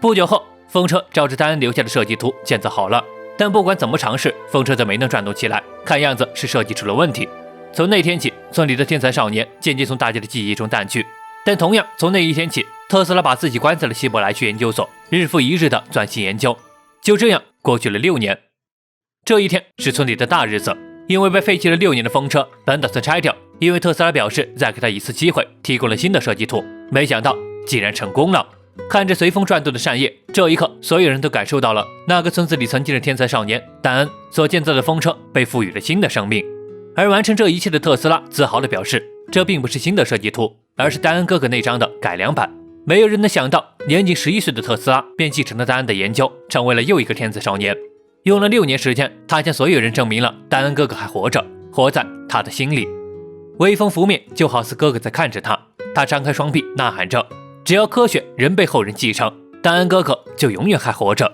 不久后，风车照着丹恩留下的设计图建造好了，但不管怎么尝试，风车都没能转动起来，看样子是设计出了问题。从那天起，村里的天才少年渐渐从大家的记忆中淡去。但同样从那一天起，特斯拉把自己关在了希伯来区研究所，日复一日的专心研究。就这样过去了6年。这一天是村里的大日子，因为被废弃了6年的风车本打算拆掉，因为特斯拉表示再给他一次机会，提供了新的设计图，没想到竟然成功了。看着随风转动的扇叶，这一刻所有人都感受到了那个村子里曾经的天才少年丹恩所建造的风车被赋予了新的生命。而完成这一切的特斯拉自豪地表示，这并不是新的设计图，而是丹恩哥哥那张的改良版。没有人能想到，年仅11岁的特斯拉便继承了丹恩的研究，成为了又一个天才少年。用了6年时间，他向所有人证明了丹恩哥哥还活着，活在他的心里。微风拂面，就好似哥哥在看着他。他张开双臂，呐喊着：只要科学仍被后人继承，丹恩哥哥就永远还活着。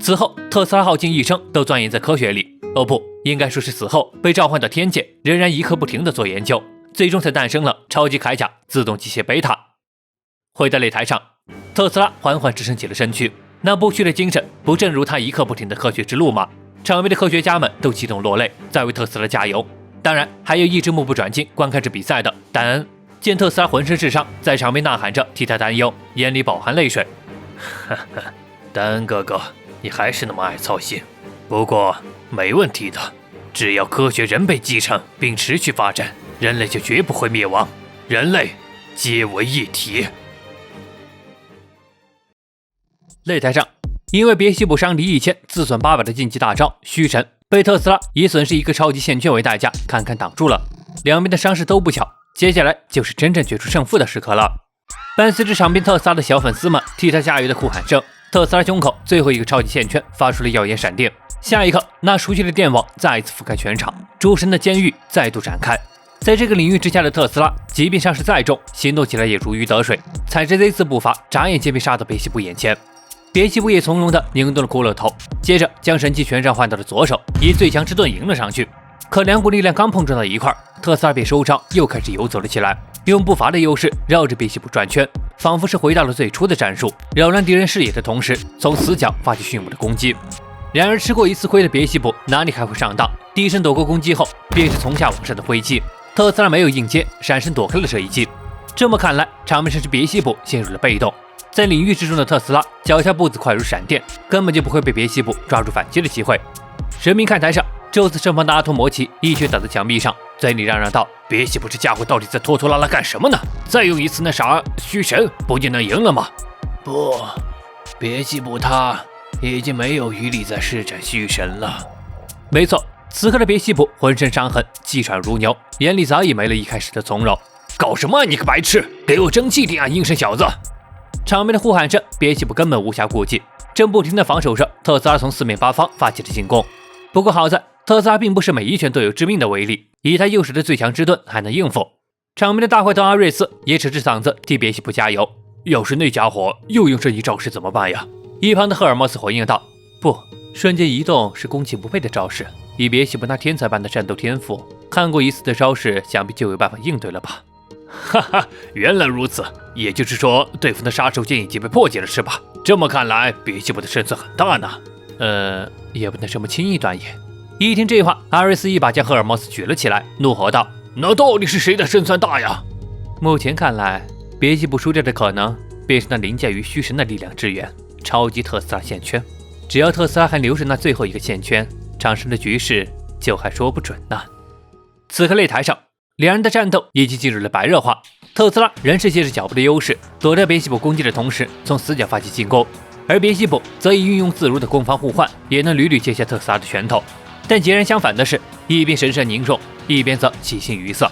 此后，特斯拉耗尽一生都钻研在科学里，哦不，应该说是死后被召唤到天界，仍然一刻不停地做研究，最终才诞生了超级铠甲自动机械贝塔。回到擂台上，特斯拉缓缓支撑起了身躯，那不屈的精神，不正如他一刻不停的科学之路吗？场边的科学家们都激动落泪，在为特斯拉加油。当然，还有一直目不转睛观看着比赛的丹恩。见特斯拉浑身是伤，在场边呐喊着替他担忧，眼里饱含泪水。哈哈，丹恩哥哥，你还是那么爱操心。不过没问题的，只要科学仍被继承并持续发展，人类就绝不会灭亡，人类皆为一体。擂台上，因为别西卜伤敌1000自损800的竞技大招虚神，被特斯拉以损失一个超级线圈为代价堪堪挡住了。两边的伤势都不小，接下来就是真正决出胜负的时刻了。伴随着场边特斯拉的小粉丝们替他加油的呼喊声，特斯拉胸口最后一个超级线圈发出了耀眼闪电。下一刻，那熟悉的电网再一次覆盖全场，诸神的监狱再度展开。在这个领域之下的特斯拉，即便伤势再重，行动起来也如鱼得水，踩着 Z 字步伐，眨眼间便杀到别西卜眼前。别西卜也从容地拧动了骷髅头，接着将神器全召唤到了左手，以最强之盾迎了上去。可两股力量刚碰撞到一块，特斯拉便收招，又开始游走了起来，用步伐的优势绕着别西卜转圈，仿佛是回到了最初的战术，扰乱敌人视野的同时，从死角发起迅猛的攻击。然而吃过一次亏的别西卜哪里还会上当？低身躲过攻击后，便是从下往上的挥击。特斯拉没有应接，闪身躲开了这一击。这么看来，场面上是别西卜陷入了被动。在领域之中的特斯拉，脚下步子快如闪电，根本就不会被别西卜抓住反击的机会。神明看台上，宙斯身旁的阿托摩奇一拳打在墙壁上，嘴里嚷嚷道：“别西卜这家伙到底在拖拖拉拉干什么呢？再用一次那啥虚神，不就能赢了吗？”不，别西卜他已经没有余力再施展虚神了。没错，此刻的别西卜浑身伤痕，气喘如牛，眼里早已没了一开始的从容。搞什么你个白痴，给我争气点啊，阴神小子！场面的呼喊声，别西卜根本无暇顾及，正不停的防守着特斯拉从四面八方发起的进攻。不过好在特斯拉并不是每一拳都有致命的威力，以他右手的最强之盾还能应付。场面的大块头阿瑞斯也扯着嗓子替别西卜加油。要是那家伙又用这一招式怎么办呀？一旁的赫尔墨斯回应道：“不，瞬间移动是攻其不备的招式，以别西卜那天才般的战斗天赋，看过一次的招式，想必就有办法应对了吧？”哈哈，原来如此，也就是说对方的杀手锏已经被破解了是吧？这么看来，别西卜的胜算很大呢。也不能这么轻易断言。一听这话，阿瑞斯一把将赫尔墨斯举了起来，怒吼道：“那到底是谁的胜算大呀？”目前看来，别西卜输掉的可能便是那凌驾于虚神的力量之源——超级特斯拉线圈。只要特斯拉还留着那最后一个线圈，场上的局势就还说不准呢。此刻擂台上，两人的战斗已经进入了白热化。特斯拉仍是借着脚步的优势，躲掉别西卜攻击的同时，从死角发起进攻；而别西卜则以运用自如的攻防互换，也能屡屡接下特斯拉的拳头。但截然相反的是，一边神色凝重，一边则喜形于色。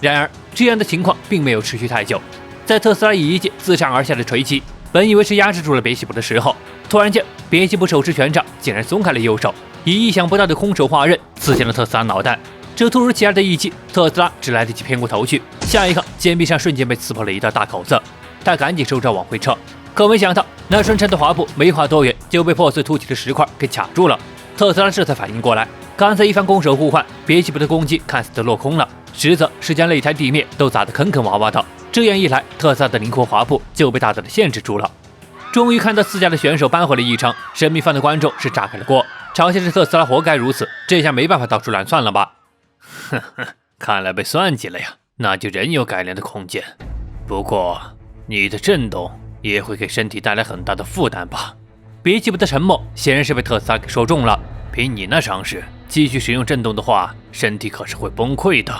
然而，这样的情况并没有持续太久。在特斯拉以一记自上而下的锤击，本以为是压制住了别西卜的时候，突然间，别西卜手持权杖，竟然松开了右手，以意想不到的空手化刃刺向了特斯拉脑袋。这突如其来的一击，特斯拉只来得及偏过头去，下一刻肩臂上瞬间被刺破了一道大口子，他赶紧收招往回撤，可没想到那顺畅的滑步没滑多远就被破碎凸起的石块给卡住了。特斯拉这才反应过来，刚才一番攻守互换，别西卜的攻击看似都落空了，实则是将擂台地面都砸得坑坑洼洼的。这样一来，特斯拉的灵活滑步就被大大的限制住了。终于看到自家的选手扳回了一城，神秘犯的观众是炸开了锅，嘲笑是特斯拉活该如此，这下没办法到处乱窜了吧？呵呵，看来被算计了呀，那就仍有改良的空间。不过你的震动也会给身体带来很大的负担吧？别西卜的沉默显然是被特斯拉给说中了。凭你那伤势，继续使用震动的话，身体可是会崩溃的。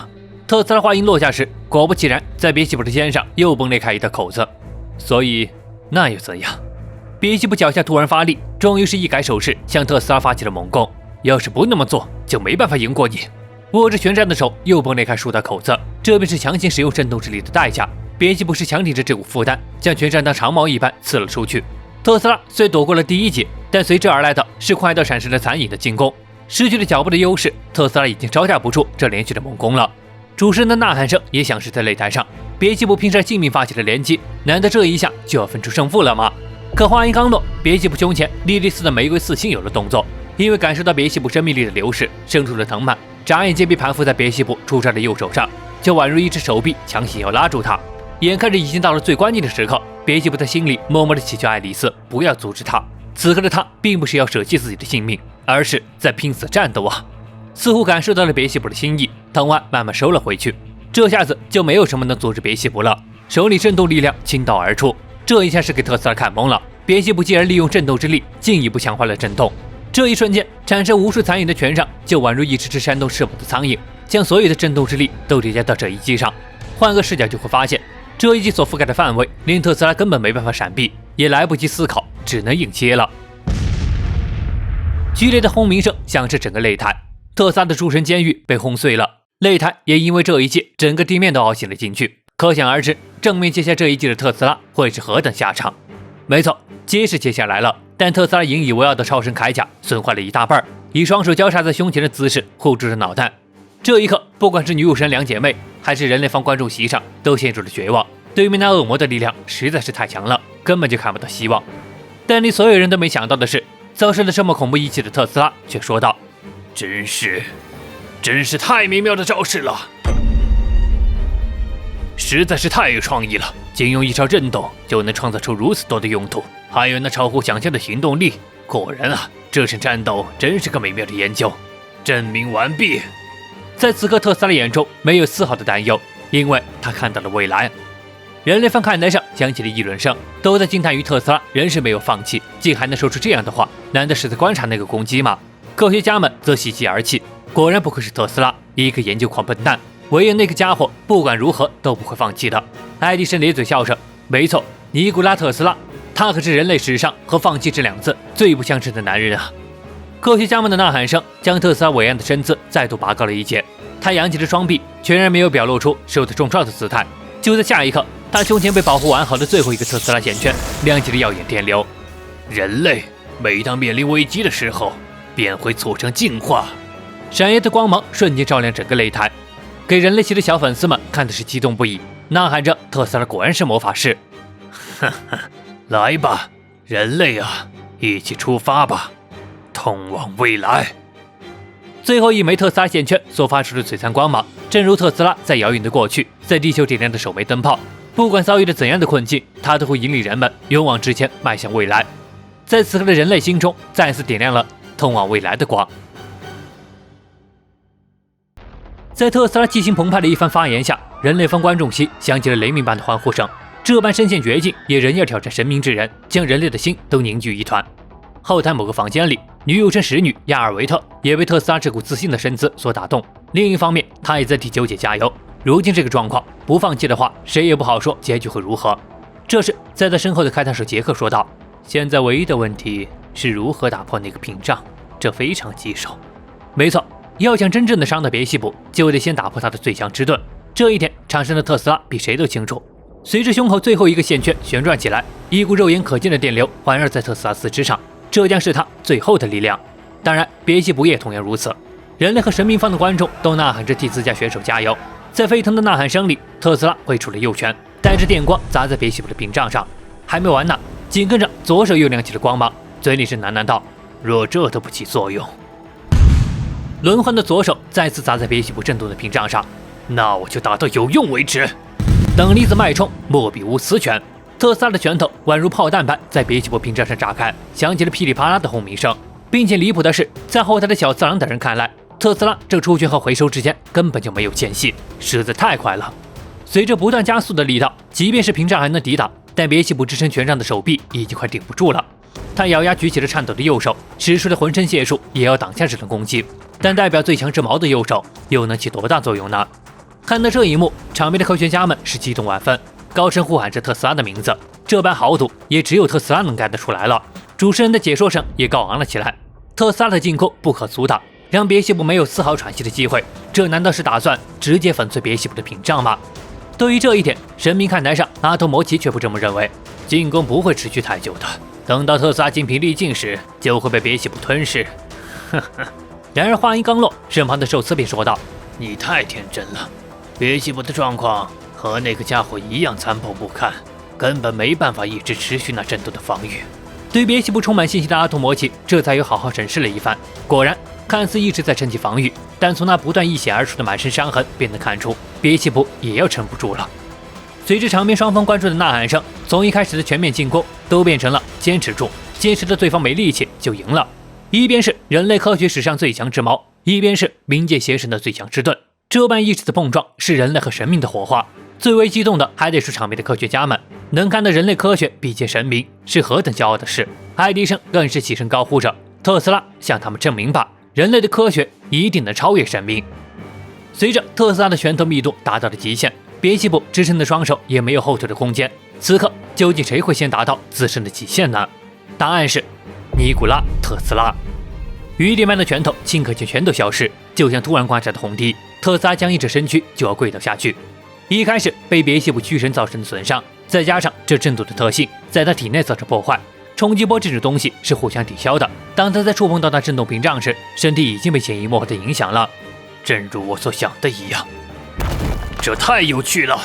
特斯拉话音落下时，果不其然，在别西卜的肩上又崩裂开一道口子。所以那又怎样？别西卜脚下突然发力，终于是一改手势，向特斯拉发起了猛攻。要是不那么做，就没办法赢过你。握着拳杖的手又崩裂开数道口子，这便是强行使用震动之力的代价。别西卜是强挺着这股负担，将拳杖当长矛一般刺了出去。特斯拉虽躲过了第一击，但随之而来的是快到闪失了残影的进攻。失去了脚步的优势，特斯拉已经招架不住这连续的猛攻了。主持人的呐喊声也响彻在擂台上。别西卜拼上性命发起了连击，难道这一下就要分出胜负了吗？可话音刚落，别西卜胸前莉莉丝的玫瑰四星有了动作，因为感受到别西卜生命力的流逝，生出了藤蔓，眨眼间便盘附在别西卜出鞘的右手上，就宛如一只手臂强行要拉住他。眼看着已经到了最关键的时刻，别西卜在心里默默地祈求爱丽丝不要阻止他。此刻的他并不是要舍弃自己的性命，而是在拼死战斗啊！似乎感受到了别西卜的心意，藤蔓慢慢收了回去。这下子就没有什么能阻止别西卜了，手里震动力量倾倒而出。这一下是给特斯拉看懵了，别西卜竟然利用震动之力进一步强化了震动。这一瞬间，产生无数残影的拳上就宛如一只只扇动翅膀的苍蝇，将所有的震动之力都叠加到这一击上。换个视角就会发现，这一击所覆盖的范围令特斯拉根本没办法闪避，也来不及思考，只能硬接了。剧烈的轰鸣声响彻整个擂台，特斯拉的诸神监狱被轰碎了，擂台也因为这一击，整个地面都凹陷了进去。可想而知，正面接下这一击的特斯拉会是何等下场。没错，接是接下来了，但特斯拉引以为傲的超神铠甲损坏了一大半，以双手交叉在胸前的姿势护住着脑袋。这一刻，不管是女武神两姐妹，还是人类方观众席上，都陷入了绝望。对面那恶魔的力量实在是太强了，根本就看不到希望。但令所有人都没想到的是，遭受了这么恐怖一击的特斯拉却说道：“真是太美妙的招式了，实在是太有创意了！仅用一招震动就能创造出如此多的用途，还有那超乎想象的行动力。果然啊，这场战斗真是个美妙的研究。证明完毕。”在此刻，特斯拉眼中没有丝毫的担忧，因为他看到了未来。人类方看台上响起了议论声，都在惊叹于特斯拉仍是没有放弃，竟还能说出这样的话，难道是在观察那个攻击吗？科学家们则喜极而泣，果然不愧是特斯拉，一个研究狂笨蛋，唯有那个家伙不管如何都不会放弃的。爱迪生咧嘴笑着，没错，尼古拉特斯拉，他可是人类史上和放弃这两字最不相称的男人啊！科学家们的呐喊声将特斯拉伟岸的身姿再度拔高了一截，他扬起了双臂，全然没有表露出受到重创的姿态。就在下一刻，他胸前被保护完好的最后一个特斯拉线圈亮起了耀眼电流。人类每当面临危机的时候，便会促成进化。闪耀的光芒瞬间照亮整个擂台，给人类系的小粉丝们看的是激动不已，呐喊着特斯拉果然是魔法师。哈哈，来吧，人类啊，一起出发吧，通往未来。最后一枚特斯拉线圈所发出的璀璨光芒，正如特斯拉在遥远的过去在地球点亮的首枚灯泡，不管遭遇了怎样的困境，它都会引领人们勇往直前，迈向未来。在此刻的人类心中再次点亮了通往未来的光。在特斯拉激情澎湃的一番发言下，人类方观众席响起了雷鸣般的欢呼声。这般身陷绝境也仍要挑战神明之人，将人类的心都凝聚一团。后台某个房间里，女武神使女亚尔维特也被特斯拉这股自信的身姿所打动。另一方面，她也在替九姐加油。如今这个状况，不放弃的话，谁也不好说结局会如何。这时，在他身后的开膛手杰克说道：“现在唯一的问题是如何打破那个屏障，这非常棘手。”没错，要想真正的伤到别西卜，就得先打破他的最强之盾。这一点，场上的特斯拉比谁都清楚。随着胸口最后一个线圈旋转起来，一股肉眼可见的电流环绕在特斯拉四肢上，这将是他最后的力量。当然，别西卜也同样如此。人类和神明方的观众都呐喊着替自家选手加油。在沸腾的呐喊声里，特斯拉挥出了右拳，带着电光砸在别西卜的屏障上。还没完呢，紧跟着左手又亮起了光芒，嘴里是喃喃道：“若这都不起作用。”轮换的左手再次砸在别西卜震动的屏障上，那我就打到有用为止。等离子脉冲，莫比乌斯拳。特斯拉的拳头宛如炮弹般在别西卜屏障上炸开，响起了噼里啪啦的轰鸣声。并且离谱的是，在后台的小次郎等人看来，特斯拉这出拳和回收之间根本就没有间隙，实在太快了。随着不断加速的力道，即便是屏障还能抵挡，但别西卜支撑拳上的手臂已经快顶不住了。他咬牙举起了颤抖的右手，使出了浑身解数也要挡下这种攻击。但代表最强之矛的右手又能起多大作用呢？看到这一幕，场边的科学家们是激动万分，高声呼喊着特斯拉的名字。这般豪赌也只有特斯拉能干得出来了。主持人的解说声也高昂了起来。特斯拉的进攻不可阻挡，让别西卜没有丝毫喘息的机会。这难道是打算直接粉碎别西卜的屏障吗？对于这一点，神明看台上阿托摩奇却不这么认为。进攻不会持续太久的，等到特斯拉精疲力尽时，就会被别西卜吞噬。呵呵。然而话音刚落，身旁的寿司便说道：“你太天真了，别西卜的状况和那个家伙一样残破不堪，根本没办法一直持续那震动的防御。”对别西卜充满信心的阿托摩奇这才又好好审视了一番。果然，看似一直在撑起防御，但从那不断溢血而出的满身伤痕便能看出，别西卜也要撑不住了。随着场面双方关注的呐喊声，从一开始的全面进攻都变成了坚持住，坚持的对方没力气就赢了。一边是人类科学史上最强之矛，一边是冥界邪神的最强之盾，这般意志的碰撞是人类和神明的火花。最为激动的还得是场面的科学家们，能看到人类科学比肩神明是何等骄傲的事。爱迪生更是起身高呼着：“特斯拉，向他们证明吧，人类的科学一定能超越神明。”随着特斯拉的拳头密度达到了极限，别西卜支撑的双手也没有后退的空间。此刻究竟谁会先达到自身的极限呢？答案是尼古拉·特斯拉。雨点般的拳头顷刻间全都消失，就像突然刮下的红滴。特斯拉僵硬着身躯就要跪倒下去。一开始被别西卜躯神造成的损伤，再加上这震动的特性在他体内造成破坏，冲击波这种东西是互相抵消的。当他在触碰到那震动屏障时，身体已经被潜移默化的影响了。正如我所想的一样，这太有趣了。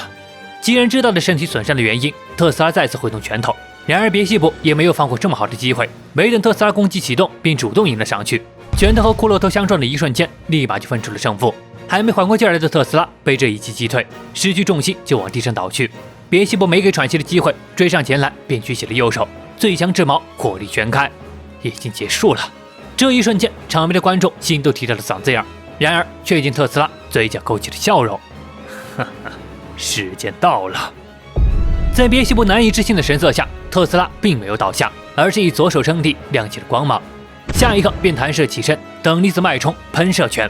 既然知道了身体损伤的原因，特斯拉再次挥动拳头。然而别西卜也没有放过这么好的机会，没等特斯拉攻击启动，便主动迎了上去。拳头和骷髅头相撞的一瞬间，立马就分出了胜负。还没缓过劲来的特斯拉被这一击击退，失去重心就往地上倒去。别西卜没给喘息的机会，追上前来便举起了右手，最强之矛火力全开。已经结束了。这一瞬间，场边的观众心都提到了嗓子眼，然而却见特斯拉嘴角勾起了笑容。哈哈，时间到了。在别西卜难以置信的神色下，特斯拉并没有倒下，而是以左手撑地，亮起了光芒。下一刻便弹射起身，等离子脉冲喷射拳。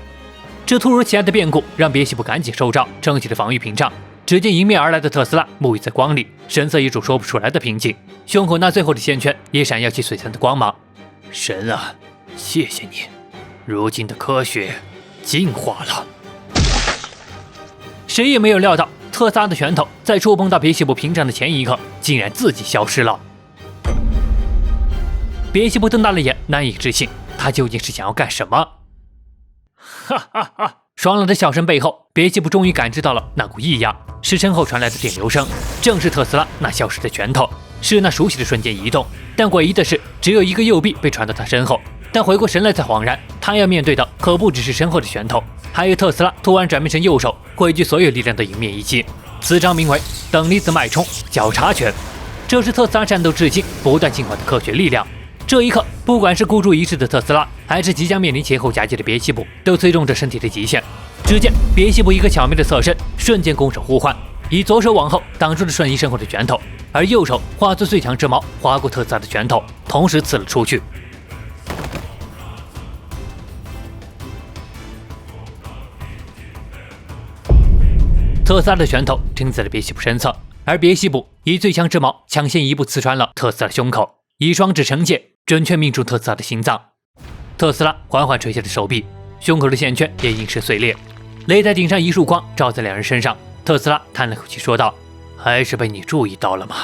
这突如其来的变故让别西卜赶紧收招，撑起了防御屏障。只见迎面而来的特斯拉沐浴在光里，神色一种说不出来的平静，胸口那最后的线圈也闪耀起璀璨的光芒。神啊，谢谢你，如今的科学进化了。谁也没有料到，特斯拉的拳头在触碰到别西卜屏障的前一刻，竟然自己消失了。别西卜瞪大了眼，难以置信，他究竟是想要干什么？哈哈哈！爽朗的笑声背后，别西卜终于感知到了那股异样，是身后传来的电流声，正是特斯拉那消失的拳头，是那熟悉的瞬间移动。但诡异的是，只有一个右臂被传到他身后，但回过神来才恍然，他要面对的可不只是身后的拳头，还有特斯拉突然转变成右手，汇聚所有力量的迎面一击。此招名为等离子脉冲交叉拳，这是特斯拉战斗至今不断进化的科学力量。这一刻，不管是孤注一掷的特斯拉，还是即将面临前后夹击的别西卜，都催动着身体的极限。只见别西卜一个巧妙的侧身，瞬间拱手互换，以左手往后挡住了瞬移身后的拳头，而右手化作最强之矛，划过特斯拉的拳头，同时刺了出去。特斯拉的拳头停在了别西卜身侧，而别西卜以最强之矛抢先一步刺穿了特斯拉的胸口，以双指成剑，准确命中特斯拉的心脏。特斯拉缓缓垂下了手臂，胸口的线圈也因势碎裂。擂台顶上一束光照在两人身上，特斯拉叹了口气说道：“还是被你注意到了吗？”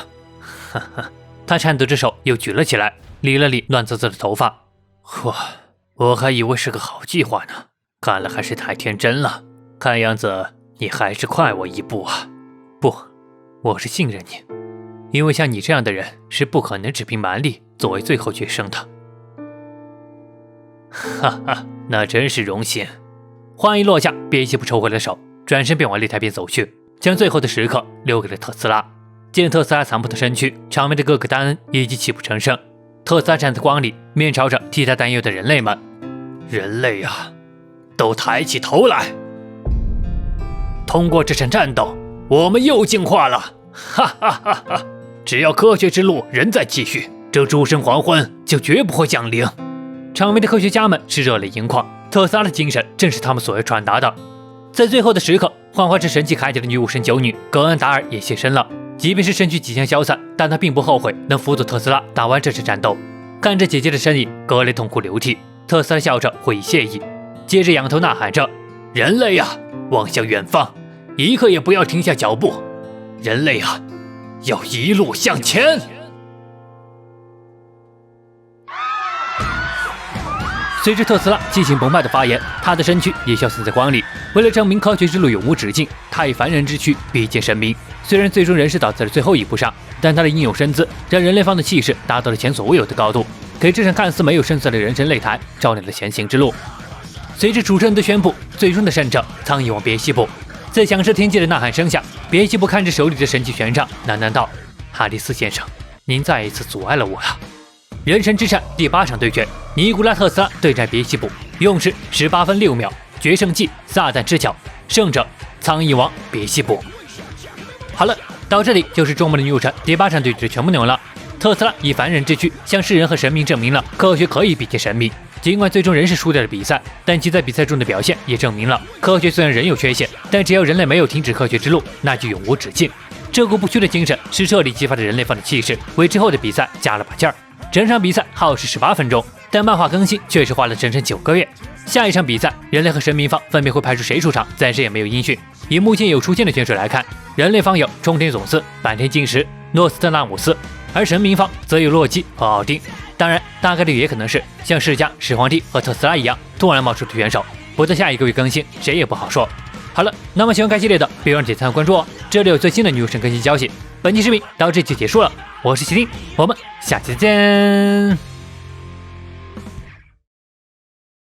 哈哈，他颤抖着手又举了起来，理了理乱糟糟的头发。我还以为是个好计划呢，看来还是太天真了，看样子你还是快我一步啊。不，我是信任你，因为像你这样的人是不可能只凭蛮力作为最后决胜的。哈哈，那真是荣幸。话音落下，别西卜抽回了手，转身便往擂台边走去，将最后的时刻留给了特斯拉。见特斯拉残破的身躯，场面的哥哥丹恩以及泣不成声。特斯拉站在光里，面朝着替他担忧的人类们：“人类啊，都抬起头来！通过这场战斗，我们又进化了！哈哈哈哈！只要科学之路仍在继续，这诸神黄昏就绝不会降临。”场面的科学家们是热泪盈眶，特斯拉的精神正是他们所要传达的。在最后的时刻，幻化成神迹铠甲的女武神9女格恩达尔也现身了。即便是身躯即将消散，但她并不后悔能辅佐特斯拉打完这场战斗。看着姐姐的身影，格雷痛哭流涕，特斯拉笑着会意谢意，接着仰头呐喊着：“人类啊，望向远方，一刻也不要停下脚步！人类啊，要一路向前！”随着特斯拉激情澎湃的发言，他的身躯也消散在光里。为了证明科学之路永无止境，他以凡人之躯逼见神明。虽然最终仍是倒在了最后一步上，但他的英勇身姿让人类方的气势达到了前所未有的高度，给这场看似没有胜算的人生擂台照亮了前行之路。随着主持人的宣布，最终的胜者苍蝇王别西卜。在响彻天际的呐喊声下，别西卜看着手里的神器权杖，喃喃道：“哈迪斯先生，您再一次阻碍了我了。”人神之战第8场对决，尼古拉特斯拉对战别西卜，用时18分6秒，决胜技撒旦之脚，胜者苍蝇王别西卜。好了，到这里就是中国的女武神第8场对决的全部内容了。特斯拉以凡人之躯向世人和神明证明了科学可以比肩神明，尽管最终仍是输掉了比赛，但其在比赛中的表现也证明了科学虽然仍有缺陷，但只要人类没有停止科学之路，那就永无止境。这股不屈的精神是彻底激发了人类方的气势，为之后的比赛加了把劲儿。整场比赛耗时18分钟，但漫画更新却是花了整整9个月。下一场比赛，人类和神明方分别会派出谁出场，暂时也没有音讯。以目前有出现的选手来看，人类方有冲天总司、坂田金时、诺斯特拉姆斯，而神明方则有洛基和奥丁。当然，大概率也可能是像世嘉、始皇帝和特斯拉一样突然冒出的选手，不到下一个月更新，谁也不好说。好了，那么喜欢该系列的，别忘了点赞和关注哦，这里有最新的女武神更新消息。本期视频到这就结束了，我是麒麟，我们下期再见。